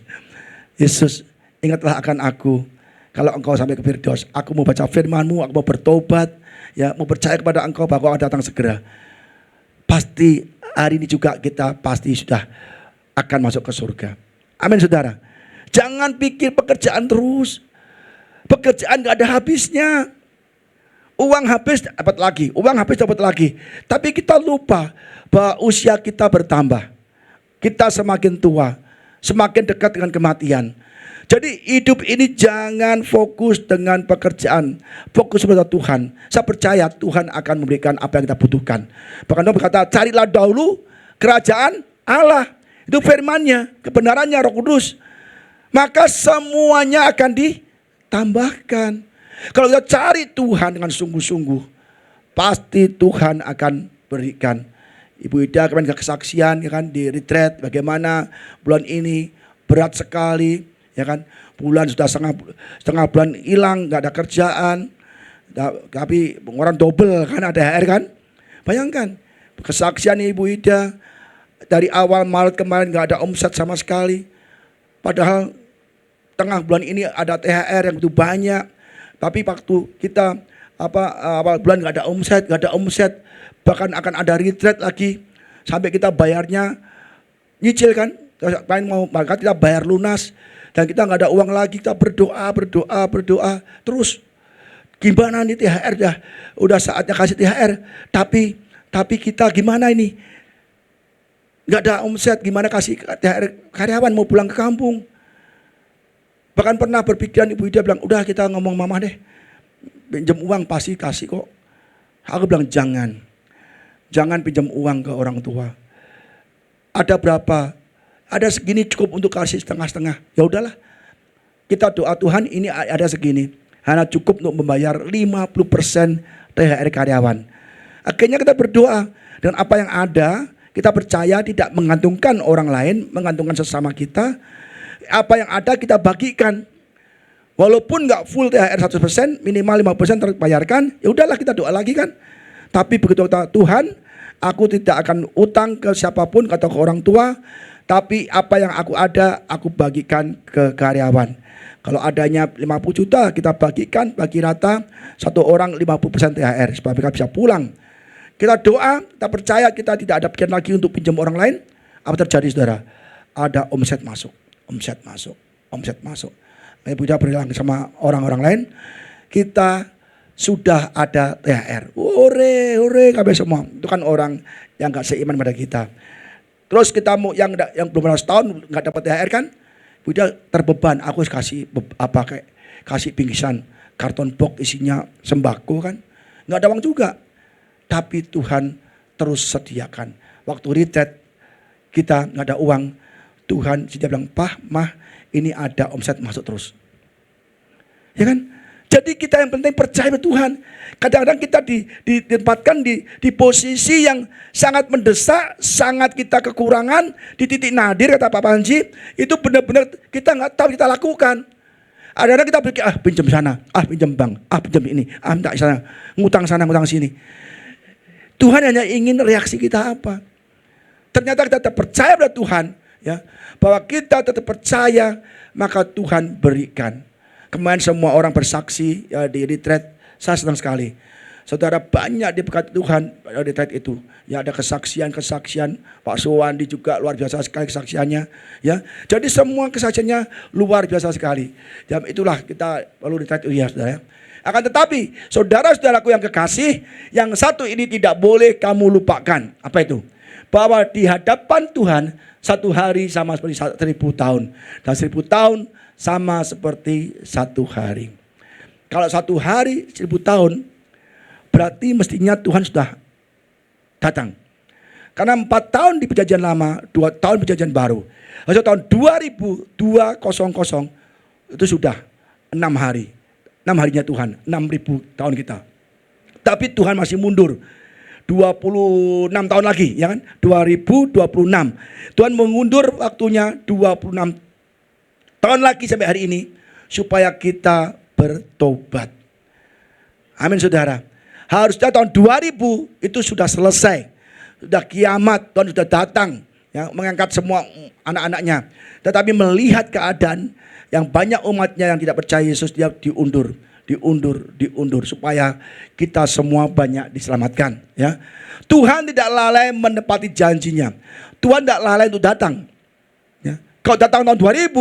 Yesus, ingatlah akan aku kalau engkau sampai ke Firdaus. Aku mau baca firman-Mu, aku mau bertobat, ya, mau percaya kepada engkau bahwa engkau datang segera. Pasti hari ini juga kita pasti sudah akan masuk ke surga. Amin saudara. Jangan pikir pekerjaan terus. Pekerjaan gak ada habisnya. Uang habis dapat lagi, uang habis dapat lagi. Tapi kita lupa bahwa usia kita bertambah. Kita semakin tua, semakin dekat dengan kematian. Jadi hidup ini jangan fokus dengan pekerjaan, fokus pada Tuhan. Saya percaya Tuhan akan memberikan apa yang kita butuhkan. Bahkan Tuhan berkata, carilah dahulu kerajaan Allah. Itu firman-Nya, kebenarannya, Roh Kudus. Maka semuanya akan ditambahkan. Kalau kita cari Tuhan dengan sungguh-sungguh, pasti Tuhan akan berikan. Ibu Ida kemarin kesaksian ya kan di retreat bagaimana bulan ini berat sekali ya kan. Bulan sudah setengah bulan hilang, nggak ada kerjaan. Tapi orang double kan ada HR kan. Bayangkan kesaksian Ibu Ida dari awal Maret kemarin nggak ada omset sama sekali. Padahal tengah bulan ini ada THR yang begitu banyak, tapi waktu kita awal bulan nggak ada omset, bahkan akan ada retreat lagi, sampai kita bayarnya nyicil kan, maka kita bayar lunas dan kita nggak ada uang lagi, kita berdoa terus. Gimana nih THR udah saatnya kasih THR, tapi kita gimana ini? Nggak ada omset, gimana kasih THR karyawan mau pulang ke kampung? Bahkan pernah berpikiran Ibu Ida bilang, udah kita ngomong mama deh, pinjam uang pasti kasih kok. Aku bilang jangan pinjam uang ke orang tua. Ada berapa? Ada segini cukup untuk kasih setengah-setengah. Ya udahlah, kita doa Tuhan ini ada segini, hanya cukup untuk membayar 50% THR karyawan. Akhirnya kita berdoa dengan apa yang ada, kita percaya tidak menggantungkan orang lain, menggantungkan sesama kita. Apa yang ada kita bagikan. Walaupun nggak full THR 100%, minimal 50% terbayarkan, ya udahlah kita doa lagi kan. Tapi begitu kata Tuhan, aku tidak akan utang ke siapapun, kata ke orang tua, tapi apa yang aku ada, aku bagikan ke karyawan. Kalau adanya 50 juta, kita bagikan, bagi rata, satu orang 50% THR, supaya mereka bisa pulang. Kita doa, kita percaya, kita tidak ada pikiran lagi untuk pinjam orang lain. Apa terjadi saudara? Ada omset masuk. Ibu Ida bilang sama orang-orang lain, kita sudah ada THR. Hore, kami semua. Itu kan orang yang gak seiman pada kita. Terus kita mau yang belum pernah setahun gak dapat THR kan, Ibu Ida terbeban. Aku kasih kasih bingkisan karton box isinya sembako kan, nggak ada uang juga. Tapi Tuhan terus sediakan. Waktu retreat kita nggak ada uang. Tuhan dia bilang, Pah, Mah, ini ada omset masuk terus. Ya kan? Jadi kita yang penting percaya pada Tuhan. Kadang-kadang kita ditempatkan di posisi yang sangat mendesak, sangat kita kekurangan, di titik nadir kata Pak Panji, itu benar-benar kita nggak tahu kita lakukan. Ada-ada kita pikir, pinjam sana, pinjam bank, pinjam ini, minta sana, ngutang sini. Tuhan hanya ingin reaksi kita apa. Ternyata kita percaya pada Tuhan, ya, bahwa kita tetap percaya, maka Tuhan berikan. Kemarin semua orang bersaksi ya, di retreat, saya senang sekali. Saudara, banyak diberkati Tuhan pada retreat itu. Ya, ada kesaksian Pak Suwandi juga luar biasa sekali kesaksiannya. Ya, jadi semua kesaksiannya luar biasa sekali. Ya, itulah kita lalu retreat ya, saudara. Akan tetapi saudara-saudaraku yang kekasih, yang satu ini tidak boleh kamu lupakan. Apa itu? Bahwa di hadapan Tuhan satu hari sama seperti 1000 tahun. Dan 1000 tahun sama seperti satu hari. Kalau satu hari 1000 tahun, berarti mestinya Tuhan sudah datang. Karena 4 tahun di perjanjian lama, 2 tahun perjanjian baru. Lalu tahun 2200 itu sudah 6 hari. 6 harinya Tuhan, 6000 tahun kita. Tapi Tuhan masih mundur. 26 tahun lagi, ya kan? 2026. Tuhan mengundur waktunya 26 tahun lagi sampai hari ini supaya kita bertobat. Amin saudara. Harusnya tahun 2000 itu sudah selesai. Sudah kiamat, Tuhan sudah datang, ya, mengangkat semua anak-anaknya. Tetapi melihat keadaan yang banyak umatnya yang tidak percaya Yesus, dia diundur supaya kita semua banyak diselamatkan, ya. Tuhan tidak lalai menepati janjinya. Tuhan tidak lalai untuk datang, ya. Kalau datang tahun 2000,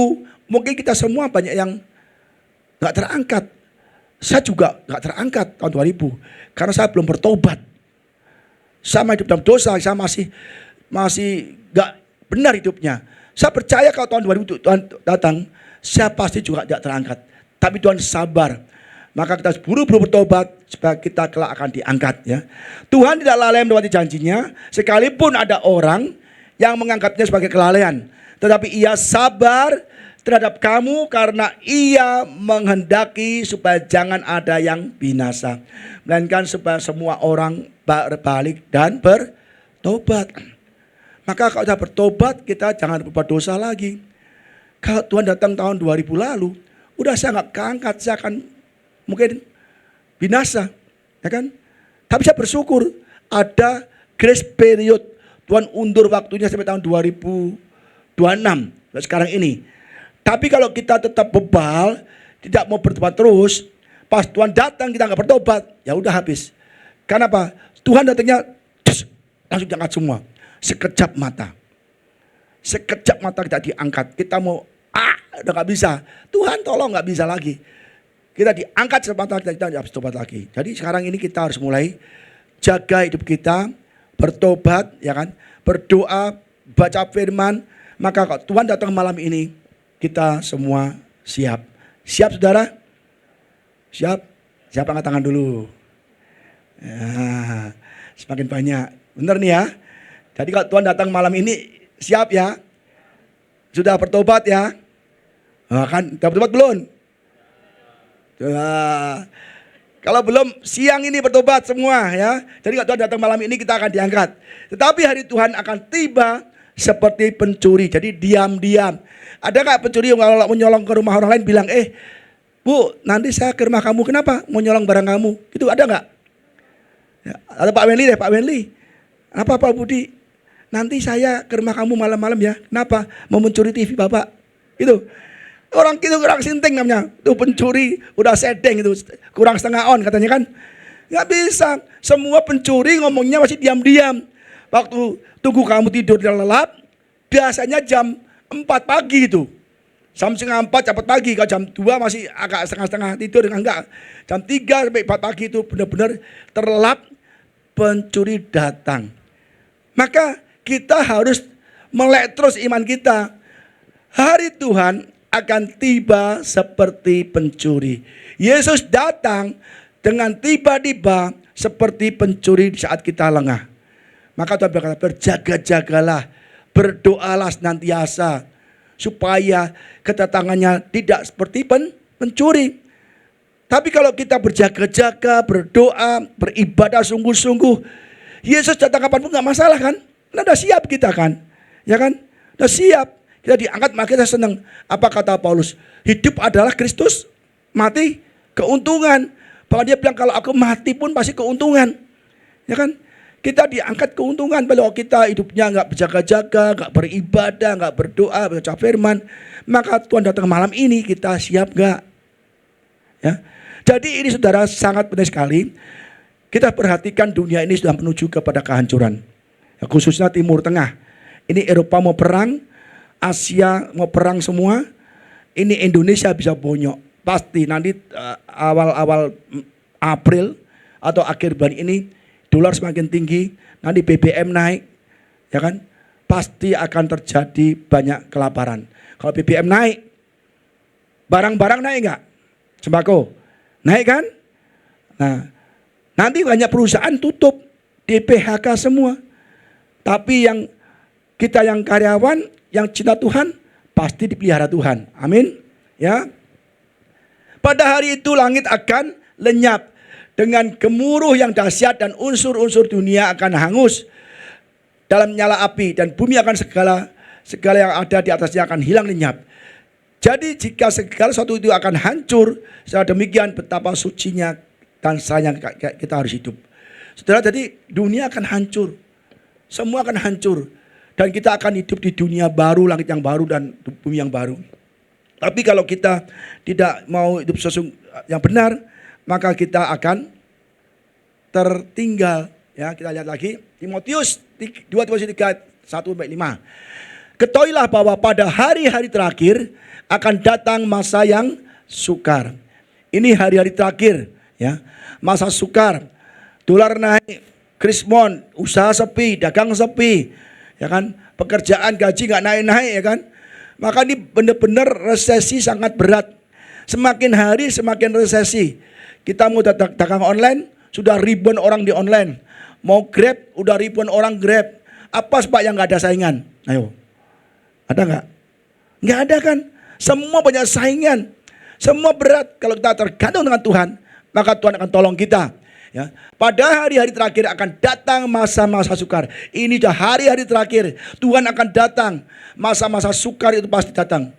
mungkin kita semua banyak yang nggak terangkat. Saya juga nggak terangkat tahun 2000 karena saya belum bertobat. Saya hidup dalam dosa, saya masih nggak benar hidupnya. Saya percaya kalau tahun 2000 Tuhan datang, saya pasti juga tidak terangkat. Tapi Tuhan sabar. Maka kita buru-buru bertobat supaya kita kelak akan diangkat, ya. Tuhan tidak lalai menepati janjinya, sekalipun ada orang yang menganggapnya sebagai kelalaian. Tetapi ia sabar terhadap kamu karena ia menghendaki supaya jangan ada yang binasa, melainkan supaya semua orang berbalik dan bertobat. Maka kalau kita bertobat, kita jangan berbuat dosa lagi. Kalau Tuhan datang tahun 2000 lalu, udah saya nggak keangkat, saya akan mungkin binasa, ya kan? Tapi saya bersyukur ada grace period. Tuhan undur waktunya sampai tahun 2026. Sekarang ini. Tapi kalau kita tetap bebal, tidak mau bertobat terus, pas Tuhan datang kita nggak bertobat, ya udah habis. Kenapa? Tuhan datangnya langsung diangkat semua, sekejap mata. Sekejap mata kita diangkat. Kita mau udah nggak bisa. Tuhan tolong, nggak bisa lagi. Kita diangkat semata kita harus tobat lagi. Jadi sekarang ini kita harus mulai jaga hidup kita, bertobat, ya kan? Berdoa, baca firman. Maka kalau Tuhan datang malam ini, kita semua siap. Siap saudara? Siap? Siapa angkat tangan dulu? Ya, semakin banyak. Benar nih ya. Jadi kalau Tuhan datang malam ini, siap ya? Sudah bertobat ya? Kan, sudah bertobat belum? Nah, kalau belum, siang ini bertobat semua ya. Jadi kalau Tuhan datang malam ini kita akan diangkat. Tetapi hari Tuhan akan tiba seperti pencuri. Jadi diam-diam. Ada nggak pencuri yang kalau menyolong ke rumah orang lain bilang, Bu, nanti saya ke rumah kamu. Kenapa? Mau nyolong barang kamu. Itu ada nggak? Ya, ada Pak Wenli deh, Pak Wenli. Apa Pak Budi? Nanti saya ke rumah kamu malam-malam ya. Kenapa? Mau mencuri TV Bapak. Itu. Orang itu kurang sinting namanya. Itu pencuri, udah sedeng itu. Kurang setengah on katanya kan. Nggak bisa. Semua pencuri ngomongnya masih diam-diam. Waktu tunggu kamu tidur dan lelap, biasanya jam 4 pagi itu. Jam setengah 4 cepat pagi. Kalau jam 2 masih agak setengah-setengah tidur. Enggak. Jam 3 sampai 4 pagi itu benar-benar terlelap, pencuri datang. Maka kita harus melek terus iman kita. Hari Tuhan akan tiba seperti pencuri. Yesus datang dengan tiba-tiba seperti pencuri di saat kita lengah. Maka Tuhan berkata, berjaga-jagalah, berdoalah senantiasa, supaya kedatangannya tidak seperti pencuri. Tapi kalau kita berjaga-jaga, berdoa, beribadah sungguh-sungguh, Yesus datang kapanpun nggak masalah kan? Karena udah siap kita kan, ya kan? Udah siap. Kita diangkat, maka kita senang. Apa kata Paulus? Hidup adalah Kristus, mati keuntungan. Bahwa dia bilang kalau aku mati pun pasti keuntungan. Ya kan? Kita diangkat keuntungan. Kalau kita hidupnya nggak berjaga-jaga, nggak beribadah, nggak berdoa, baca firman, maka Tuhan datang malam ini, kita siap nggak? Ya. Jadi ini saudara sangat penting sekali. Kita perhatikan dunia ini sudah menuju kepada kehancuran. Ya, khususnya Timur Tengah. Ini Eropa mau perang, Asia mau perang semua. Ini Indonesia bisa bonyok. Pasti nanti awal-awal April atau akhir bulan ini dolar semakin tinggi, nanti BBM naik, ya kan? Pasti akan terjadi banyak kelaparan. Kalau BBM naik, barang-barang naik enggak? Sembako naik kan? Nah, nanti banyak perusahaan tutup, di PHK semua. Tapi yang kita yang karyawan, yang cinta Tuhan, pasti dipelihara Tuhan. Amin. Ya. Pada hari itu langit akan lenyap dengan gemuruh yang dahsyat dan unsur-unsur dunia akan hangus dalam nyala api dan bumi akan segala yang ada di atasnya akan hilang lenyap. Jadi jika segala sesuatu itu akan hancur, secara demikian betapa sucinya dan sayang kita harus hidup. Saudara, jadi dunia akan hancur. Semua akan hancur. Dan kita akan hidup di dunia baru, langit yang baru dan bumi yang baru. Tapi kalau kita tidak mau hidup sesuatu yang benar, maka kita akan tertinggal. Ya, kita lihat lagi Timotius 2 Timotius 3 1-5. Ketahuilah bahwa pada hari-hari terakhir akan datang masa yang sukar. Ini hari-hari terakhir, ya. Masa sukar. Dolar naik, krismon, usaha sepi, dagang sepi. Ya kan, pekerjaan gaji nggak naik-naik, ya kan. Maka ini benar-benar resesi sangat berat. Semakin hari semakin resesi. Kita mau dagang online, sudah ribuan orang di online. Mau Grab, udah ribuan orang Grab. Apa sebab yang nggak ada saingan? Ayo, ada nggak? Nggak ada kan? Semua banyak saingan. Semua berat. Kalau kita tergantung dengan Tuhan, maka Tuhan akan tolong kita. Ya. Pada hari-hari terakhir akan datang masa-masa sukar. Ini sudah hari-hari terakhir. Tuhan akan datang. Masa-masa sukar itu pasti datang.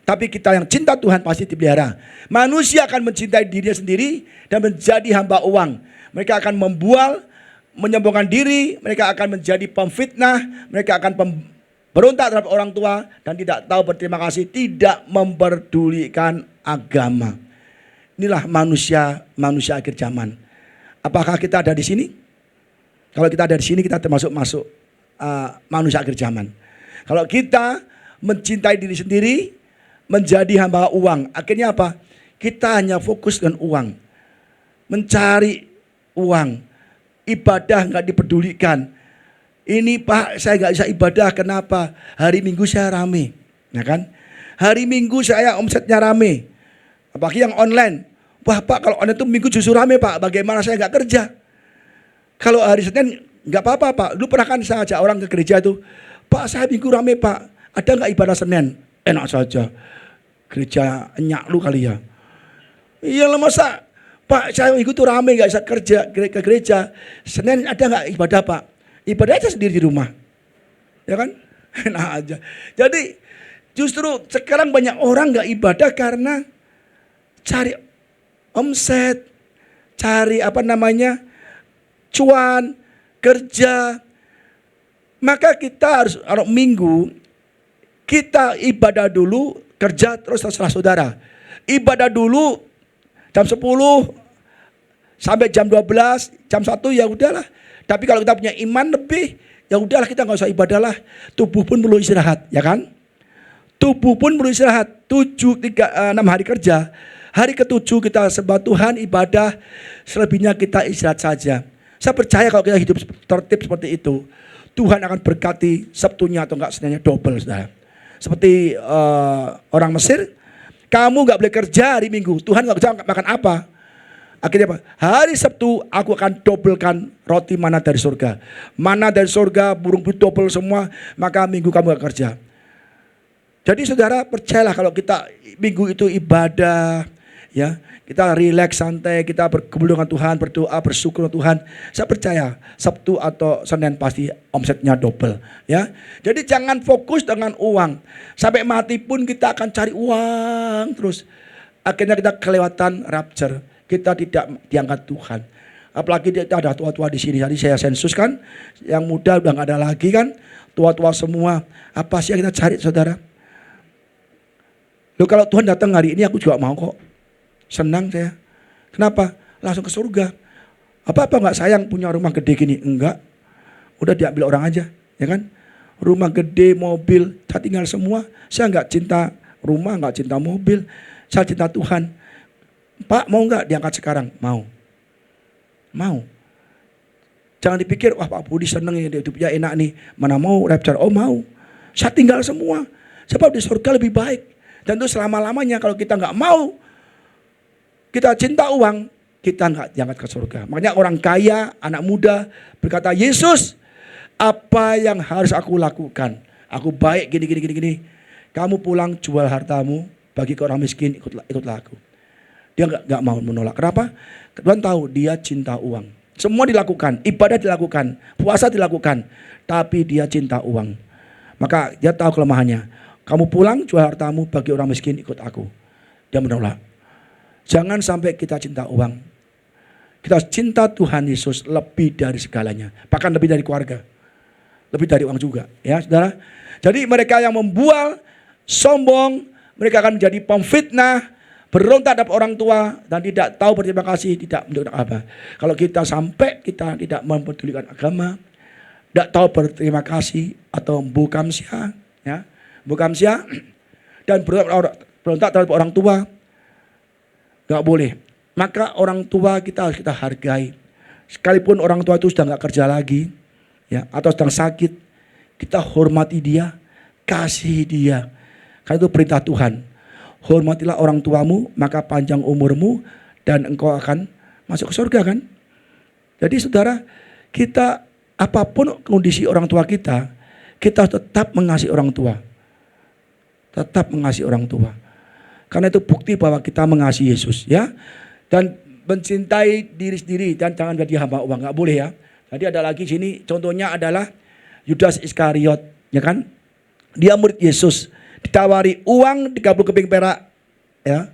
Tapi kita yang cinta Tuhan pasti dipelihara. Manusia akan mencintai dirinya sendiri dan menjadi hamba uang. Mereka akan membual, menyombongkan diri. Mereka akan menjadi pemfitnah. Mereka akan berontak terhadap orang tua dan tidak tahu berterima kasih, tidak memperdulikan agama. Inilah manusia akhir zaman. Apakah kita ada di sini? Kalau kita ada di sini, kita termasuk manusia akhir zaman. Kalau kita mencintai diri sendiri, menjadi hamba uang, akhirnya apa? Kita hanya fokus dengan uang, mencari uang, ibadah nggak dipedulikan. Ini Pak, saya nggak bisa ibadah, kenapa? Hari Minggu saya rame, ya kan? Hari Minggu saya omsetnya rame, apalagi yang online. Wah Pak, kalau online itu Minggu justru rame Pak, bagaimana saya nggak kerja? Kalau hari Senin nggak apa-apa Pak. Dulu pernah kan saya ajak orang ke gereja itu, Pak saya Minggu rame Pak, ada nggak ibadah Senin? Enak saja, gereja enyak lu kali ya. Iya lah masa Pak saya Minggu tuh rame nggak bisa kerja ke gereja. Senin ada nggak ibadah Pak? Ibadah aja sendiri di rumah, ya kan? Enak aja. Jadi justru sekarang banyak orang nggak ibadah karena cari omset, cari cuan, kerja. Maka kita harus kalau Minggu kita ibadah dulu, kerja terus terserah saudara. Ibadah dulu jam 10 sampai jam 12, jam 1 ya udahlah. Tapi kalau kita punya iman lebih, ya udahlah kita nggak usah ibadah lah. Tubuh pun perlu istirahat, ya kan? Tubuh pun perlu istirahat. 6 hari kerja. Hari ke-7 kita sembah Tuhan, ibadah. Selebihnya kita istirahat saja. Saya percaya kalau kita hidup tertib seperti itu, Tuhan akan berkati Sabtunya atau enggak Seninnya double, saudara. Seperti orang Mesir, kamu nggak boleh kerja hari Minggu. Tuhan nggak bisa makan apa? Akhirnya apa? Hari Sabtu aku akan dobelkan roti mana dari surga. Mana dari surga, burung puyuh double semua, maka Minggu kamu gak kerja. Jadi saudara percayalah kalau kita Minggu itu ibadah, ya kita rileks santai, kita berkumpul dengan Tuhan, berdoa, bersyukur dengan Tuhan. Saya percaya Sabtu atau Senin pasti omsetnya double, ya. Jadi jangan fokus dengan uang. Sampai mati pun kita akan cari uang terus. Akhirnya kita kelewatan rapture. Kita tidak diangkat Tuhan. Apalagi kita ada tua-tua di sini. Jadi saya sensus kan, yang muda udah nggak ada lagi kan, tua-tua semua. Apa sih yang kita cari, saudara? Loh kalau Tuhan datang hari ini aku juga mau kok. Senang saya. Kenapa? Langsung ke surga. Apa-apa nggak sayang punya rumah gede gini? Enggak. Udah diambil orang aja, ya kan? Rumah gede, mobil, saya tinggal semua. Saya nggak cinta rumah, nggak cinta mobil. Saya cinta Tuhan. Pak mau nggak diangkat sekarang? Mau. Mau. Jangan dipikir, wah Pak Budi seneng ya, hidupnya enak nih. Mana mau rapture? Oh mau. Saya tinggal semua. Sebab di surga lebih baik. Dan itu selama-lamanya kalau kita nggak mau, kita cinta uang, kita nggak diangkat ke surga. Makanya orang kaya, anak muda berkata, Yesus, apa yang harus aku lakukan? Aku baik gini. Kamu pulang jual hartamu, bagi ke orang miskin, ikutlah aku. Dia nggak mau menolak. Kenapa? Tuhan tahu dia cinta uang. Semua dilakukan, ibadah dilakukan, puasa dilakukan, tapi dia cinta uang. Maka dia tahu kelemahannya. Kamu pulang jual hartamu bagi orang miskin, ikut aku. Dia menolak. Jangan sampai kita cinta uang. Kita cinta Tuhan Yesus lebih dari segalanya, bahkan lebih dari keluarga, lebih dari uang juga, ya saudara. Jadi mereka yang membual, sombong, mereka akan menjadi pemfitnah, berontak terhadap orang tua dan tidak tahu berterima kasih, tidak menunjukkan apa. Kalau kita sampai kita tidak mempedulikan agama, tidak tahu berterima kasih atau bukamsia, ya, bukamsia dan berontak terhadap orang tua, nggak boleh. Maka orang tua kita harus kita hargai. Sekalipun orang tua itu sudah nggak kerja lagi, ya, atau sedang sakit, kita hormati dia, kasih dia. Karena itu perintah Tuhan. Hormatilah orang tuamu, maka panjang umurmu dan engkau akan masuk ke surga kan. Jadi saudara, kita apapun kondisi orang tua kita tetap mengasihi orang tua. Tetap mengasihi orang tua. Karena itu bukti bahwa kita mengasihi Yesus, ya. Dan mencintai diri sendiri dan jangan jadi hamba uang, nggak boleh ya. Jadi ada lagi sini contohnya adalah Yudas Iskariot, ya kan? Dia murid Yesus. Ditawari uang 30 keping perak, ya.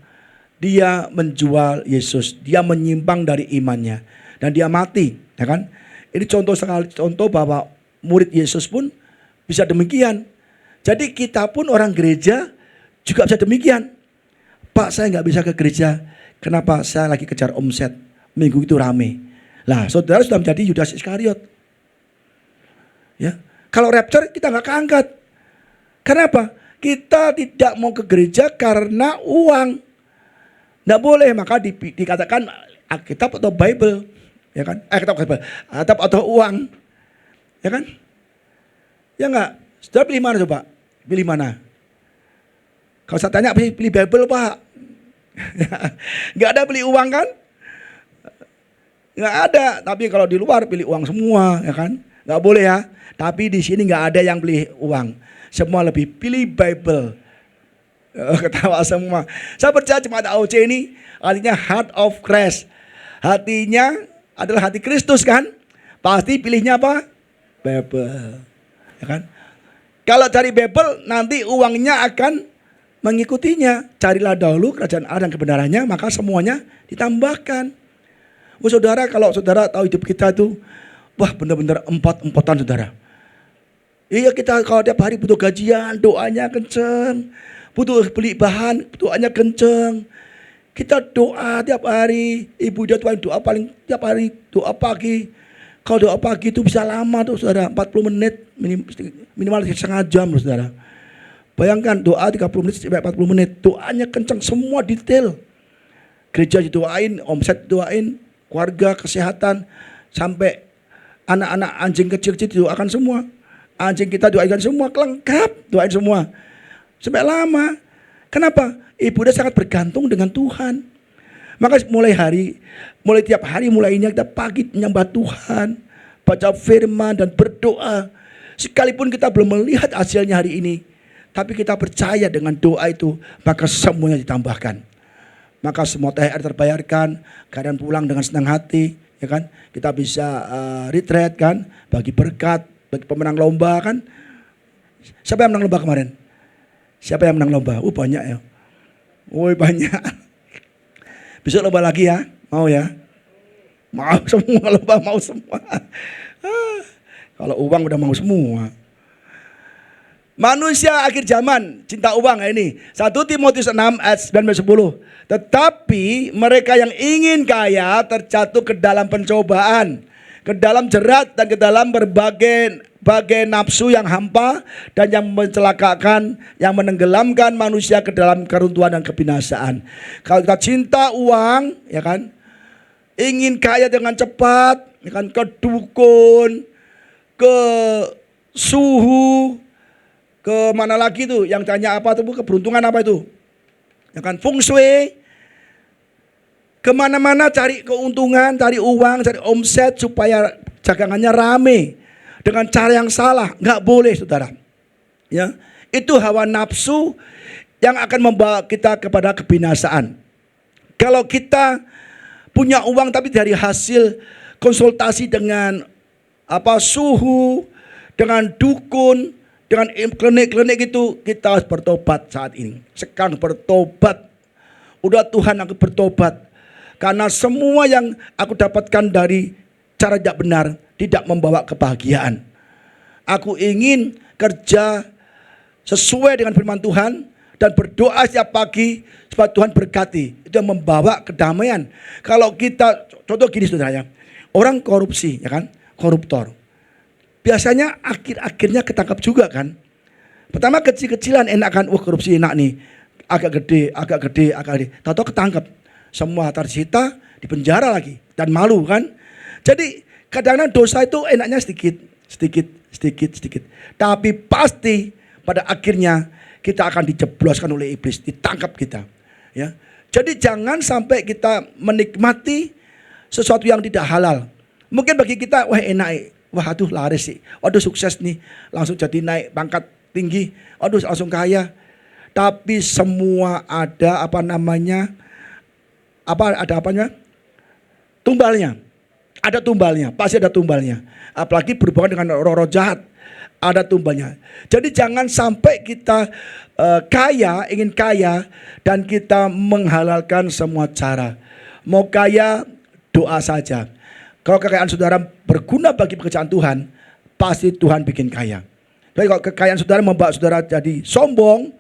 Dia menjual Yesus, dia menyimpang dari imannya dan dia mati, ya kan? Ini contoh bahwa murid Yesus pun bisa demikian. Jadi kita pun orang gereja juga bisa demikian. Pak, saya nggak bisa ke gereja. Kenapa? Saya lagi kejar omset. Minggu itu rame. Lah, saudara sudah menjadi Yudas Iskariot. Ya, kalau rapture kita nggak keangkat. Kenapa? Kita tidak mau ke gereja karena uang. Nggak boleh, maka dikatakan Alkitab atau Bible, ya kan? Alkitab atau uang, ya kan? Ya nggak? Saudara pilih mana coba? Pilih mana? Kalau saya tanya pilih Bible Pak, nggak ada beli uang kan? Nggak ada. Tapi kalau di luar pilih uang semua, ya kan? Nggak boleh ya. Tapi di sini nggak ada yang beli uang. Semua lebih pilih Bible. Ketawa semua. Saya percaya jemaat AOC ini artinya heart of Christ. Hatinya adalah hati Kristus kan? Pasti pilihnya apa? Bible. Ya kan? Kalau cari Bible nanti uangnya akan mengikutinya. Carilah dahulu kerajaan Allah dan kebenarannya, maka semuanya ditambahkan. Oh, saudara, kalau saudara tahu hidup kita itu, wah benar-benar empot-empotan saudara. Iya, kita kalau tiap hari butuh gajian, doanya kenceng. Butuh beli bahan, doanya kenceng. Kita doa tiap hari. Ibu dia doa paling tiap hari, doa pagi. Kalau doa pagi itu bisa lama tuh saudara, 40 menit minimal setengah jam loh saudara. Bayangkan doa 30 menit sampai 40 menit. Doanya kenceng, semua detail. Gereja didoain, omset didoain, keluarga, kesehatan, sampai anak-anak anjing kecil-kecil didoakan semua. Anjing kita doakan semua, lengkap doain semua. Sampai lama. Kenapa? Ibu dia sangat bergantung dengan Tuhan. Maka mulai tiap hari mulainya kita pagi menyembah Tuhan, baca firman dan berdoa. Sekalipun kita belum melihat hasilnya hari ini, tapi kita percaya dengan doa itu, maka semuanya ditambahkan. Maka semua THR terbayarkan, keadaan pulang dengan senang hati, ya kan? Kita bisa retreat kan, bagi berkat, bagi pemenang lomba kan. Siapa yang menang lomba kemarin? Siapa yang menang lomba? Banyak ya. Banyak. Besok lomba lagi ya, mau ya? Mau semua lomba, mau semua. Kalau uang udah mau semua. Manusia akhir zaman cinta uang ini. 1 Timotius 6 ayat 9-10. Tetapi mereka yang ingin kaya terjatuh ke dalam pencobaan, ke dalam jerat dan ke dalam berbagai nafsu yang hampa dan yang mencelakakan, yang menenggelamkan manusia ke dalam keruntuhan dan kebinasaan. Kalau kita cinta uang, ya kan, ingin kaya dengan cepat, ya kan, ke dukun, ke suhu, ke mana lagi tuh yang tanya apa tuh, keberuntungan apa itu, ya kan, feng shui, kemana-mana cari keuntungan, cari uang, cari omset supaya dagangannya rame dengan cara yang salah, nggak boleh saudara. Ya, itu hawa nafsu yang akan membawa kita kepada kebinasaan. Kalau kita punya uang tapi dari hasil konsultasi dengan suhu, dengan dukun, dengan klinik-klinik itu, kita harus bertobat saat ini. Sekarang bertobat. Udah Tuhan, aku bertobat. Karena semua yang aku dapatkan dari cara tidak benar tidak membawa kebahagiaan. Aku ingin kerja sesuai dengan firman Tuhan dan berdoa setiap pagi supaya Tuhan berkati. Itu yang membawa kedamaian. Kalau kita, contoh gini saudara ya, orang korupsi, ya kan, koruptor. Biasanya akhir-akhirnya ketangkap juga kan. Pertama kecil-kecilan enak kan, korupsi enak nih, agak gede. Tahu-tahu ketangkap, semua tersita, dipenjara lagi dan malu kan. Jadi kadang-kadang dosa itu enaknya sedikit. Tapi pasti pada akhirnya kita akan dijebloskan oleh iblis, ditangkap kita. Ya. Jadi jangan sampai kita menikmati sesuatu yang tidak halal. Mungkin bagi kita, wah enak, wah aduh laris sih, waduh sukses nih, langsung jadi naik pangkat tinggi, waduh langsung kaya. Tapi semua ada tumbalnya. Ada tumbalnya, pasti ada tumbalnya. Apalagi berhubungan dengan roh-roh jahat, ada tumbalnya. Jadi jangan sampai kita ingin kaya dan kita menghalalkan semua cara. Mau kaya, doa saja. Kalau kekayaan saudara berguna bagi pekerjaan Tuhan, pasti Tuhan bikin kaya. Tapi kalau kekayaan saudara membawa saudara jadi sombong,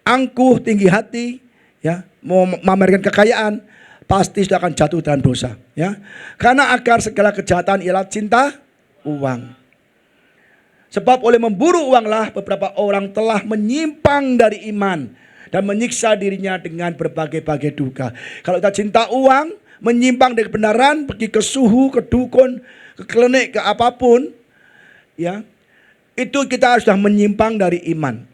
angkuh, tinggi hati, ya, mau memamerkan kekayaan, pasti sudah akan jatuh dalam dosa, ya. Karena akar segala kejahatan ialah cinta uang. Sebab oleh memburu uanglah beberapa orang telah menyimpang dari iman dan menyiksa dirinya dengan berbagai-bagai duka. Kalau kita cinta uang, menyimpang dari kebenaran, pergi ke suhu, ke dukun, ke klinik, ke apapun, ya, itu kita sudah menyimpang dari iman.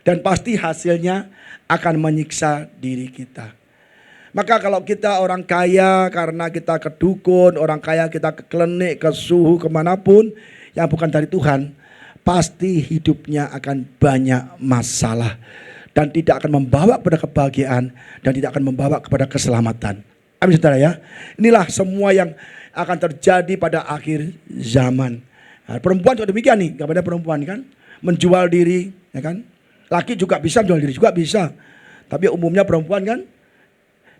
Dan pasti hasilnya akan menyiksa diri kita. Maka kalau kita orang kaya karena kita ke dukun, orang kaya kita ke klinik, ke suhu, kemanapun yang bukan dari Tuhan, pasti hidupnya akan banyak masalah. Dan tidak akan membawa kepada kebahagiaan dan tidak akan membawa kepada keselamatan. Amin saudara ya. Inilah semua yang akan terjadi pada akhir zaman. Nah, perempuan juga demikian nih, kepada perempuan kan, menjual diri, ya kan. Laki juga bisa menjual diri, juga bisa. Tapi umumnya perempuan kan,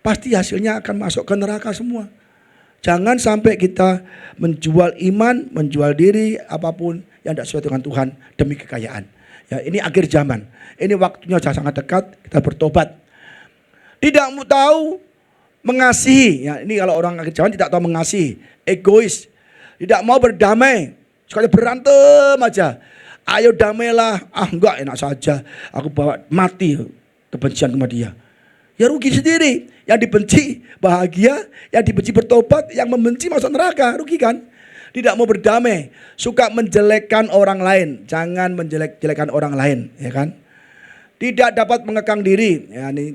pasti hasilnya akan masuk ke neraka semua. Jangan sampai kita menjual iman, menjual diri, apapun yang tidak sesuai dengan Tuhan demi kekayaan. Ya, ini akhir zaman. Ini waktunya sudah sangat dekat, kita bertobat. Tidak mau tahu mengasihi. Ya, ini kalau orang akhir zaman tidak tahu mengasihi, egois, tidak mau berdamai, sukanya berantem aja. Ayo damailah, enggak, enak saja, aku bawa mati kebencian sama dia. Ya rugi sendiri. Yang dibenci bahagia, yang dibenci bertobat, yang membenci masuk neraka, rugi kan? Tidak mau berdamai, suka menjelekkan orang lain, jangan menjelek-jelekan orang lain, ya kan? Tidak dapat mengekang diri, ya, ini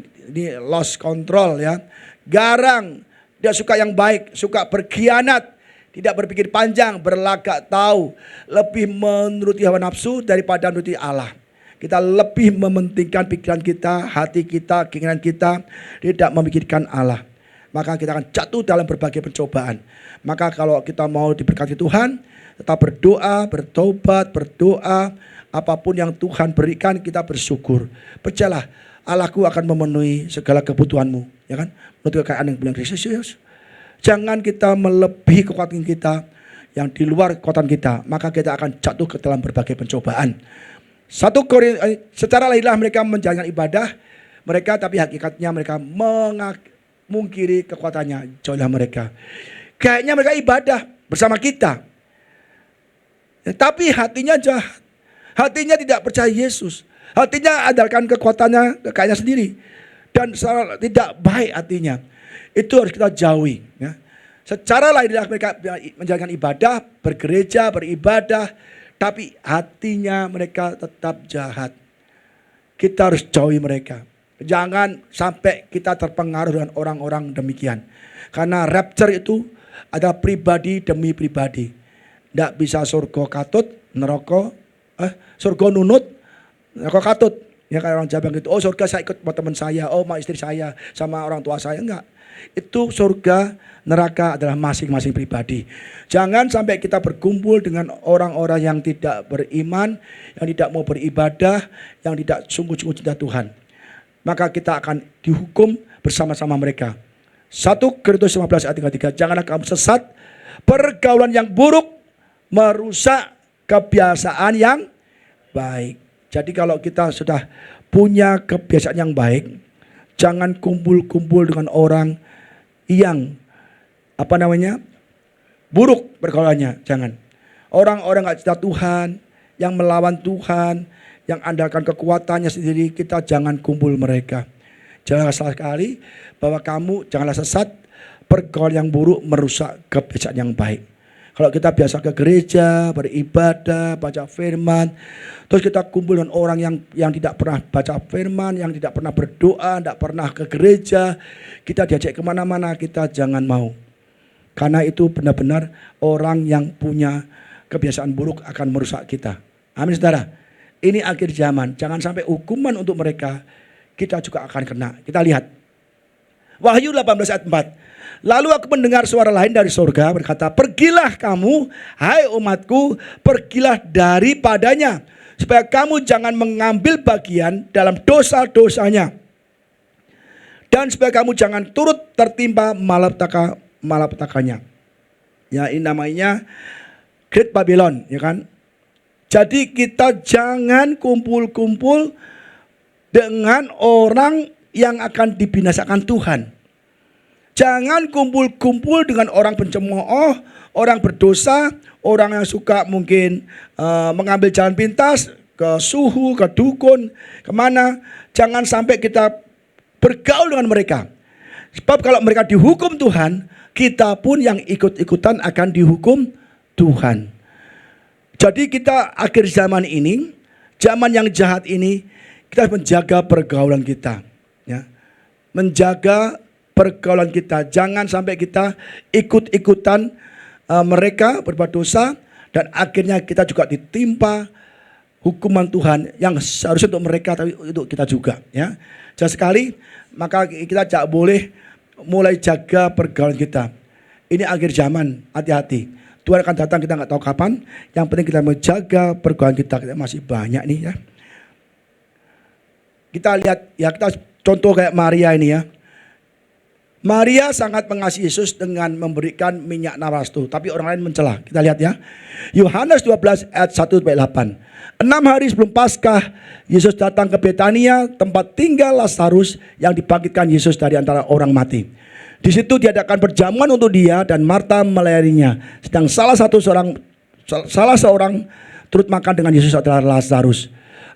lost control, ya. Garang, dia suka yang baik, suka berkhianat, tidak berpikir panjang, berlagak tahu, lebih menuruti hawa nafsu daripada menuruti Allah. Kita lebih mementingkan pikiran kita, hati kita, keinginan kita, tidak memikirkan Allah. Maka kita akan jatuh dalam berbagai pencobaan. Maka kalau kita mau diberkati Tuhan, tetap berdoa, bertobat, berdoa. Apapun yang Tuhan berikan kita bersyukur. Percayalah, Allahku akan memenuhi segala kebutuhanmu. Ya kan? Menurut kekayaan yang benar Kristus. Jangan kita melebihi kekuatan kita yang di luar kekuatan kita. Maka kita akan jatuh ke dalam berbagai pencobaan. Secara lahiriah mereka menjalankan ibadah mereka, tapi hakikatnya mereka mengingkari kekuatannya. Jauhlah mereka. Kayaknya mereka ibadah bersama kita, ya, tapi hatinya jahat. Hatinya tidak percaya Yesus. Hatinya andalkan kekuatannya, kekayaannya sendiri, dan tidak baik hatinya. Itu harus kita jauhi, ya. Secara lahiriah mereka menjalankan ibadah, bergereja, beribadah, tapi hatinya mereka tetap jahat. Kita harus jauhi mereka. Jangan sampai kita terpengaruh dengan orang-orang demikian. Karena rapture itu adalah pribadi demi pribadi. Tidak bisa surga katut, neraka, surga nunut, neraka katut. Ya kayak orang Jawa gitu, oh surga saya ikut sama teman saya, oh sama istri saya, sama orang tua saya. Enggak. Itu surga, neraka adalah masing-masing pribadi. Jangan sampai kita berkumpul dengan orang-orang yang tidak beriman, yang tidak mau beribadah, yang tidak sungguh-sungguh cinta Tuhan. Maka kita akan dihukum bersama-sama mereka. 1 Korintus 15 ayat 33. Janganlah kamu sesat, pergaulan yang buruk merusak kebiasaan yang baik. Jadi kalau kita sudah punya kebiasaan yang baik, jangan kumpul-kumpul dengan orang yang buruk pergaulannya. Jangan. Orang-orang gak cinta Tuhan, yang melawan Tuhan, yang andalkan kekuatannya sendiri, kita jangan kumpul mereka. Jangan salah sekali bahwa kamu janganlah sesat, pergaulan yang buruk merusak kebiasaan yang baik. Kalau kita biasa ke gereja, beribadah, baca firman, terus kita kumpul dengan orang yang tidak pernah baca firman, yang tidak pernah berdoa, tidak pernah ke gereja, kita diajak kemana-mana, kita jangan mau. Karena itu benar-benar orang yang punya kebiasaan buruk akan merusak kita. Amin saudara. Ini akhir zaman. Jangan sampai hukuman untuk mereka, kita juga akan kena. Kita lihat. Wahyu 18 ayat 4. Lalu aku mendengar suara lain dari surga berkata, pergilah kamu, hai umatku, pergilah daripadanya, supaya kamu jangan mengambil bagian dalam dosa-dosanya. Dan supaya kamu jangan turut tertimpa malapetaka-malapetakanya. Ya, ini namanya Great Babylon, ya kan? Jadi kita jangan kumpul-kumpul dengan orang yang akan dibinasakan Tuhan. Jangan kumpul-kumpul dengan orang pencemooh, orang berdosa, orang yang suka mungkin mengambil jalan pintas ke suhu, ke dukun, kemana. Jangan sampai kita bergaul dengan mereka. Sebab kalau mereka dihukum Tuhan, kita pun yang ikut-ikutan akan dihukum Tuhan. Jadi kita akhir zaman ini, zaman yang jahat ini, kita harus menjaga pergaulan kita, ya. Menjaga pergaulan kita, jangan sampai kita ikut-ikutan mereka berbuat dosa dan akhirnya kita juga ditimpa hukuman Tuhan yang seharusnya untuk mereka tapi untuk kita juga, ya. Jelas sekali, maka kita tidak boleh mulai jaga pergaulan kita. Ini akhir zaman, hati-hati. Tuhan akan datang, kita nggak tahu kapan. Yang penting kita menjaga pergaulan kita. Kita masih banyak nih, ya. Kita lihat, ya, kita contoh kayak Maria ini, ya. Maria sangat mengasihi Yesus dengan memberikan minyak narwastu, tapi orang lain mencela. Kita lihat, ya. Yohanes 12 ayat 1-8. 6 hari sebelum Paskah, Yesus datang ke Betania, tempat tinggal Lazarus yang dibangkitkan Yesus dari antara orang mati. Di situ diadakan perjamuan untuk dia dan Marta melayaninya. Sedang salah seorang turut makan dengan Yesus adalah Lazarus.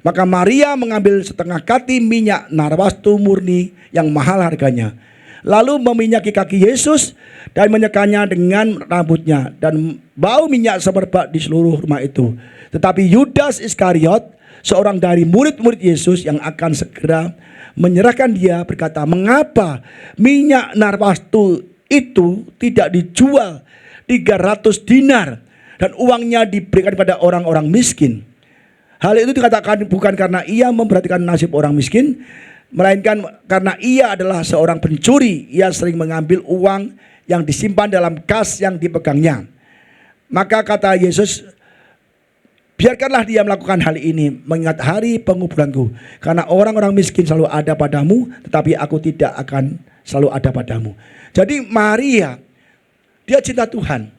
Maka Maria mengambil setengah kati minyak narwastu murni yang mahal harganya. Lalu meminyaki kaki Yesus dan menyekanya dengan rambutnya. Dan bau minyak semerbak di seluruh rumah itu. Tetapi Yudas Iskariot, seorang dari murid-murid Yesus yang akan segera menyerahkan dia, berkata, mengapa minyak narwastu itu tidak dijual 300 dinar dan uangnya diberikan kepada orang-orang miskin? Hal itu dikatakan bukan karena ia memperhatikan nasib orang miskin, melainkan karena ia adalah seorang pencuri. Ia sering mengambil uang yang disimpan dalam kas yang dipegangnya. Maka kata Yesus, biarkanlah dia melakukan hal ini mengingat hari penguburanku. Karena orang-orang miskin selalu ada padamu, tetapi aku tidak akan selalu ada padamu. Jadi Maria, dia cinta Tuhan.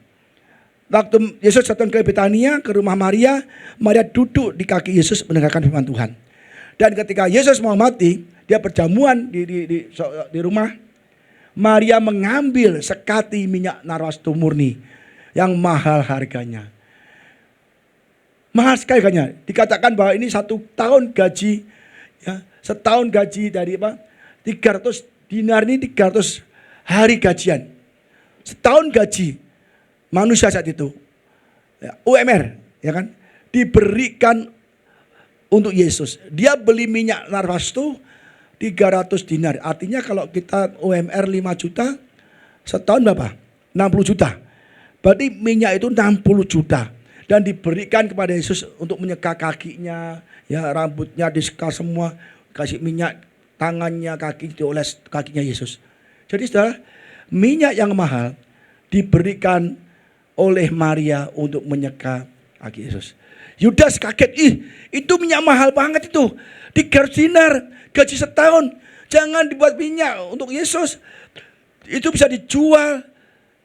Waktu Yesus datang ke Betania, ke rumah Maria, Maria duduk di kaki Yesus mendengarkan firman Tuhan. Dan ketika Yesus mau mati, dia perjamuan di rumah. Maria mengambil sekati minyak narwastu murni yang mahal harganya. Mahal sekali harganya. Dikatakan bahwa ini 1 tahun gaji, ya, setahun gaji dari 300 dinar ini 300 hari gajian. Setahun gaji manusia saat itu, ya, UMR, ya kan, diberikan untuk Yesus. Dia beli minyak narwastu 300 dinar. Artinya kalau kita UMR 5 juta, setahun berapa? 60 juta. Berarti minyak itu 60 juta. Dan diberikan kepada Yesus untuk menyeka kakinya, ya, rambutnya diseka semua, kasih minyak, tangannya, kaki dioles kakinya Yesus. Jadi saudara, minyak yang mahal diberikan oleh Maria untuk menyeka kaki Yesus. Yudas kaget, itu minyak mahal banget itu, 300 dinar, gaji setahun. Jangan dibuat minyak untuk Yesus. Itu bisa dijual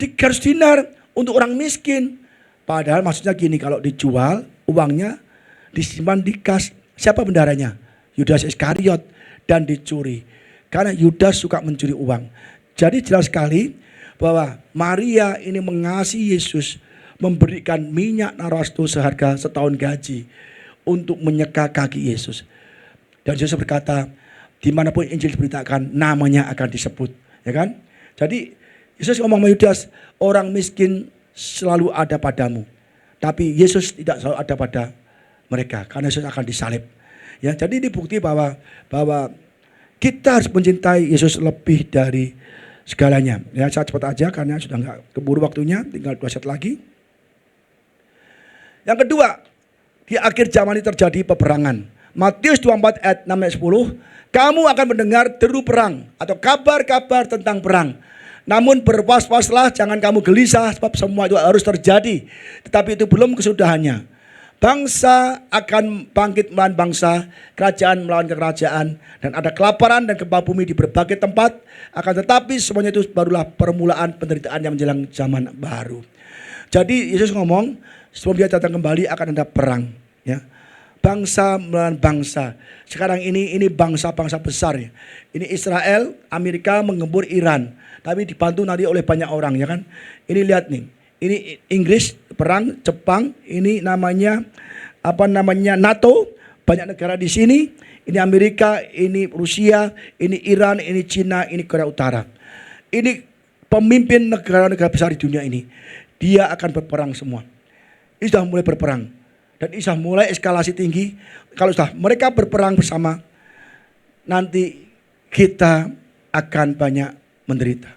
300 dinar untuk orang miskin. Padahal maksudnya gini, kalau dijual uangnya disimpan di kas. Siapa bendaranya? Yudas Iskariot, dan dicuri. Karena Yudas suka mencuri uang. Jadi jelas sekali bahwa Maria ini mengasihi Yesus, memberikan minyak narwastu seharga setahun gaji untuk menyeka kaki Yesus. Dan Yesus berkata, dimanapun Injil diberitakan, namanya akan disebut, ya kan? Jadi Yesus ngomong sama Yudas, orang miskin selalu ada padamu, tapi Yesus tidak selalu ada pada mereka karena Yesus akan disalib. Ya, jadi ini bukti bahwa kita harus mencintai Yesus lebih dari segalanya. Ya, saya cepat aja karena sudah nggak keburu waktunya, tinggal 2 set lagi. Yang kedua, di akhir zaman ini terjadi peperangan. Matius 24 ayat 6-10, kamu akan mendengar deru perang atau kabar-kabar tentang perang. Namun berwas-waslah, jangan kamu gelisah, sebab semua itu harus terjadi, tetapi itu belum kesudahannya. Bangsa akan bangkit melawan bangsa, kerajaan melawan kerajaan, dan ada kelaparan dan gempa bumi di berbagai tempat. Akan tetapi semuanya itu barulah permulaan penderitaan yang menjelang zaman baru. Jadi Yesus ngomong, sebelum dia datang kembali akan ada perang. Ya. Bangsa melawan bangsa. Sekarang ini bangsa-bangsa besar ya. Ini Israel, Amerika menggempur Iran. Tapi dibantu nanti oleh banyak orang ya kan. Ini lihat nih. Ini Inggris perang, Jepang, ini namanya NATO, banyak negara di sini. Ini Amerika, ini Rusia, ini Iran, ini Cina, ini Korea Utara. Ini pemimpin negara-negara besar di dunia ini. Dia akan berperang semua. Ini sudah mulai berperang. Dan ini sudah mulai eskalasi tinggi. Kalau sudah mereka berperang bersama, nanti kita akan banyak menderita.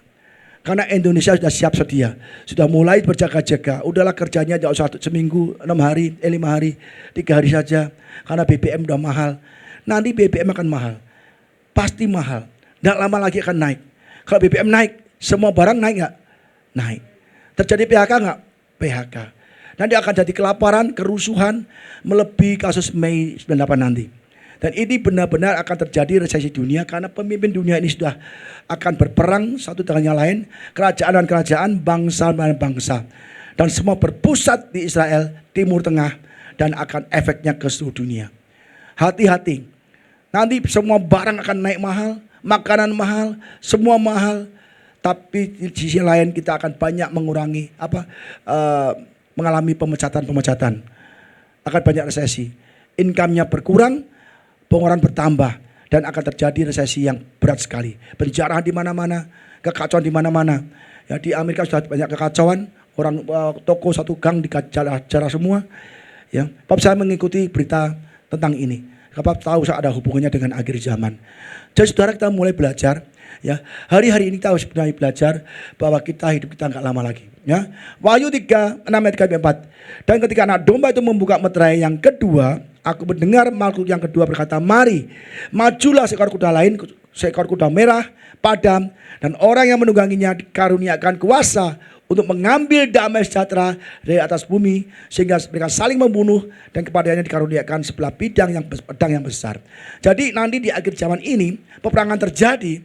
Karena Indonesia sudah siap sedia. Sudah mulai berjaga-jaga. Udahlah kerjanya jauh seminggu, 6 hari, 5 hari, 3 hari saja. Karena BBM udah mahal. Nanti BBM akan mahal. Pasti mahal. Tidak lama lagi akan naik. Kalau BBM naik, semua barang naik nggak? Naik. Terjadi PHK nggak? PHK. Nanti akan jadi kelaparan, kerusuhan, melebihi kasus Mei 98 nanti. Dan ini benar-benar akan terjadi resesi dunia karena pemimpin dunia ini sudah akan berperang satu dengan yang lain. Kerajaan dan kerajaan, bangsa dan bangsa. Dan semua berpusat di Israel, Timur Tengah. Dan akan efeknya ke seluruh dunia. Hati-hati. Nanti semua barang akan naik mahal, makanan mahal, semua mahal. Tapi di sisi lain kita akan banyak mengurangi mengalami pemecatan. Akan banyak resesi. Income-nya berkurang, pengeluaran bertambah dan akan terjadi resesi yang berat sekali. Penjarahan di mana-mana, kekacauan di mana-mana. Ya di Amerika sudah banyak kekacauan, orang toko satu gang dijarah semua. Ya, Pap saya mengikuti berita tentang ini. Pap tahu ada hubungannya dengan akhir zaman. Jadi saudara kita mulai belajar. Ya, hari-hari ini kita harus mulai belajar bahwa hidup kita nggak lama lagi. Ya, Wahyu 3, 6 ayat 4. Dan ketika anak domba itu membuka meterai yang kedua, aku mendengar makhluk yang kedua berkata, mari, majulah seekor kuda lain, seekor kuda merah, padam, dan orang yang menungganginya dikaruniakan kuasa untuk mengambil damai sejahtera dari atas bumi, sehingga mereka saling membunuh dan kepadanya dikaruniakan sebelah pedang yang besar. Jadi nanti di akhir zaman ini peperangan terjadi,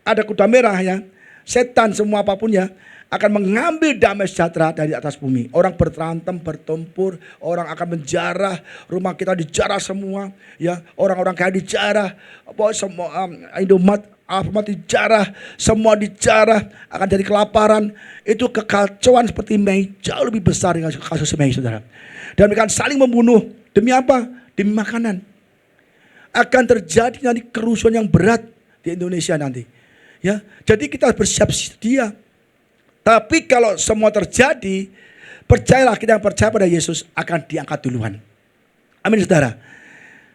ada kuda merah ya, setan semua apapun ya, akan mengambil damai sejahtera dari atas bumi. Orang berantem, bertempur, orang akan menjarah, rumah kita dijarah semua, ya, orang-orang kaya dijarah, semua Indomaret, Alfamart dijarah, semua dijarah, akan jadi kelaparan. Itu kekacauan seperti Mei, jauh lebih besar dengan kasus Mei, saudara. Dan mereka saling membunuh, demi apa? Demi makanan. Akan terjadi nanti kerusuhan yang berat di Indonesia nanti. Ya, jadi kita bersiap sedia. Tapi kalau semua terjadi, percayalah, kita yang percaya pada Yesus akan diangkat duluan. Amin, saudara.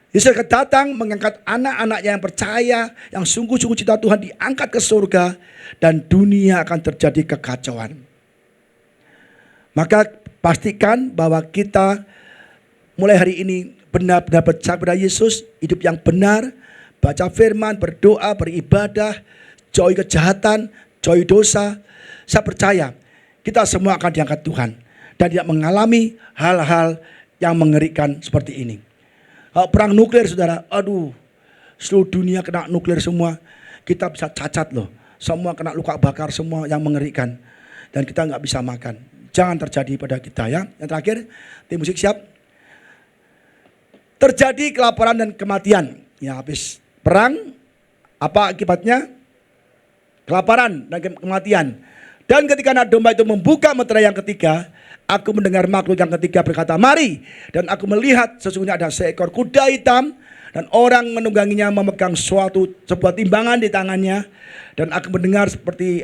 Yesus akan datang mengangkat anak-anaknya yang percaya, yang sungguh-sungguh cinta Tuhan, diangkat ke surga, dan dunia akan terjadi kekacauan. Maka pastikan bahwa kita mulai hari ini benar-benar percaya pada Yesus, hidup yang benar, baca firman, berdoa, beribadah, jauhi kejahatan, jauhi dosa. Saya percaya kita semua akan diangkat Tuhan dan tidak mengalami hal-hal yang mengerikan seperti ini. Perang nuklir, saudara, aduh, seluruh dunia kena nuklir semua, kita bisa cacat loh, semua kena luka bakar semua yang mengerikan, dan kita nggak bisa makan. Jangan terjadi pada kita ya. Yang terakhir, tim musik siap. Terjadi kelaparan dan kematian. Ya, habis perang, apa akibatnya? Kelaparan dan kematian. Dan ketika anak domba itu membuka meterai yang ketiga, aku mendengar makhluk yang ketiga berkata, mari. Dan aku melihat sesungguhnya ada seekor kuda hitam, dan orang menungganginya memegang sebuah timbangan di tangannya. Dan aku mendengar seperti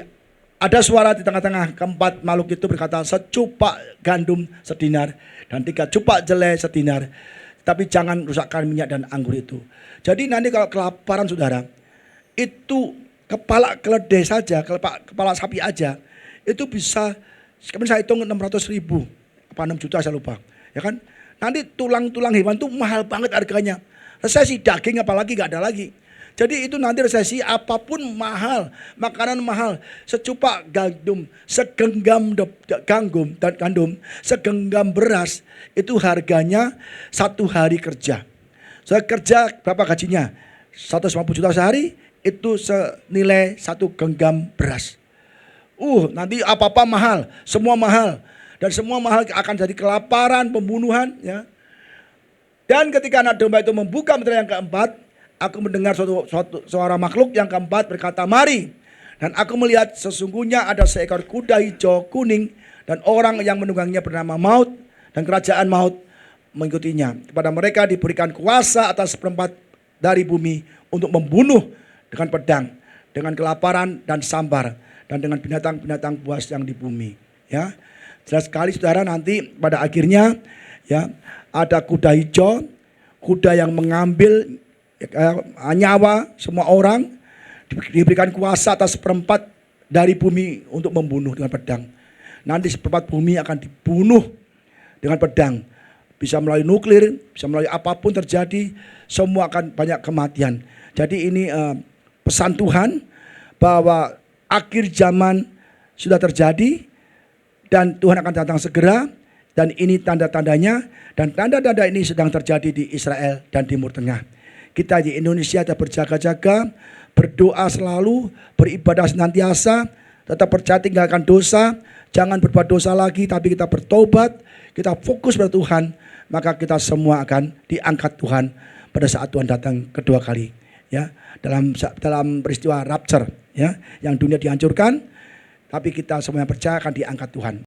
ada suara di tengah-tengah keempat makhluk itu berkata, secupak gandum sedinar dan 3 cupak jelai sedinar. Tapi jangan rusakkan minyak dan anggur itu. Jadi nanti kalau kelaparan, saudara, itu kepala keledai saja, kepala sapi aja, itu bisa, kemarin saya hitung 600.000, apa 6 juta saya lupa, ya kan? Nanti tulang-tulang hewan itu mahal banget harganya. Resesi daging apalagi nggak ada lagi. Jadi itu nanti resesi apapun mahal, makanan mahal, secupak gandum, segenggam gandum, segenggam beras, itu harganya 1 hari kerja. Saya kerja berapa gajinya? 150 juta sehari, itu senilai 1 genggam beras. Nanti apa-apa mahal, semua mahal. Dan semua mahal akan jadi kelaparan, pembunuhan. Ya. Dan ketika anak domba itu membuka mutiara yang keempat, aku mendengar suatu suara makhluk yang keempat berkata, "Mari." Dan aku melihat sesungguhnya ada seekor kuda hijau kuning, dan orang yang menungganginya bernama Maut, dan kerajaan maut mengikutinya. Kepada mereka diberikan kuasa atas seperempat dari bumi untuk membunuh dengan pedang, dengan kelaparan dan sambar, dan dengan binatang-binatang buas yang di bumi. Ya, jelas sekali saudara, nanti pada akhirnya ya ada kuda hijau, kuda yang mengambil nyawa semua orang, diberikan kuasa atas seperempat dari bumi untuk membunuh dengan pedang. Nanti seperempat bumi akan dibunuh dengan pedang. Bisa melalui nuklir, bisa melalui apapun terjadi, semua akan banyak kematian. Jadi ini pesan Tuhan bahwa akhir zaman sudah terjadi dan Tuhan akan datang segera, dan ini tanda-tandanya, dan tanda-tanda ini sedang terjadi di Israel dan Timur Tengah. Kita di Indonesia tetap berjaga-jaga, berdoa selalu, beribadah senantiasa, tetap percaya tinggalkan dosa, jangan berbuat dosa lagi, tapi kita bertobat, kita fokus pada Tuhan, maka kita semua akan diangkat Tuhan pada saat Tuhan datang kedua kali. Ya, dalam peristiwa rapture, ya, yang dunia dihancurkan, tapi kita semua yang percaya akan diangkat Tuhan.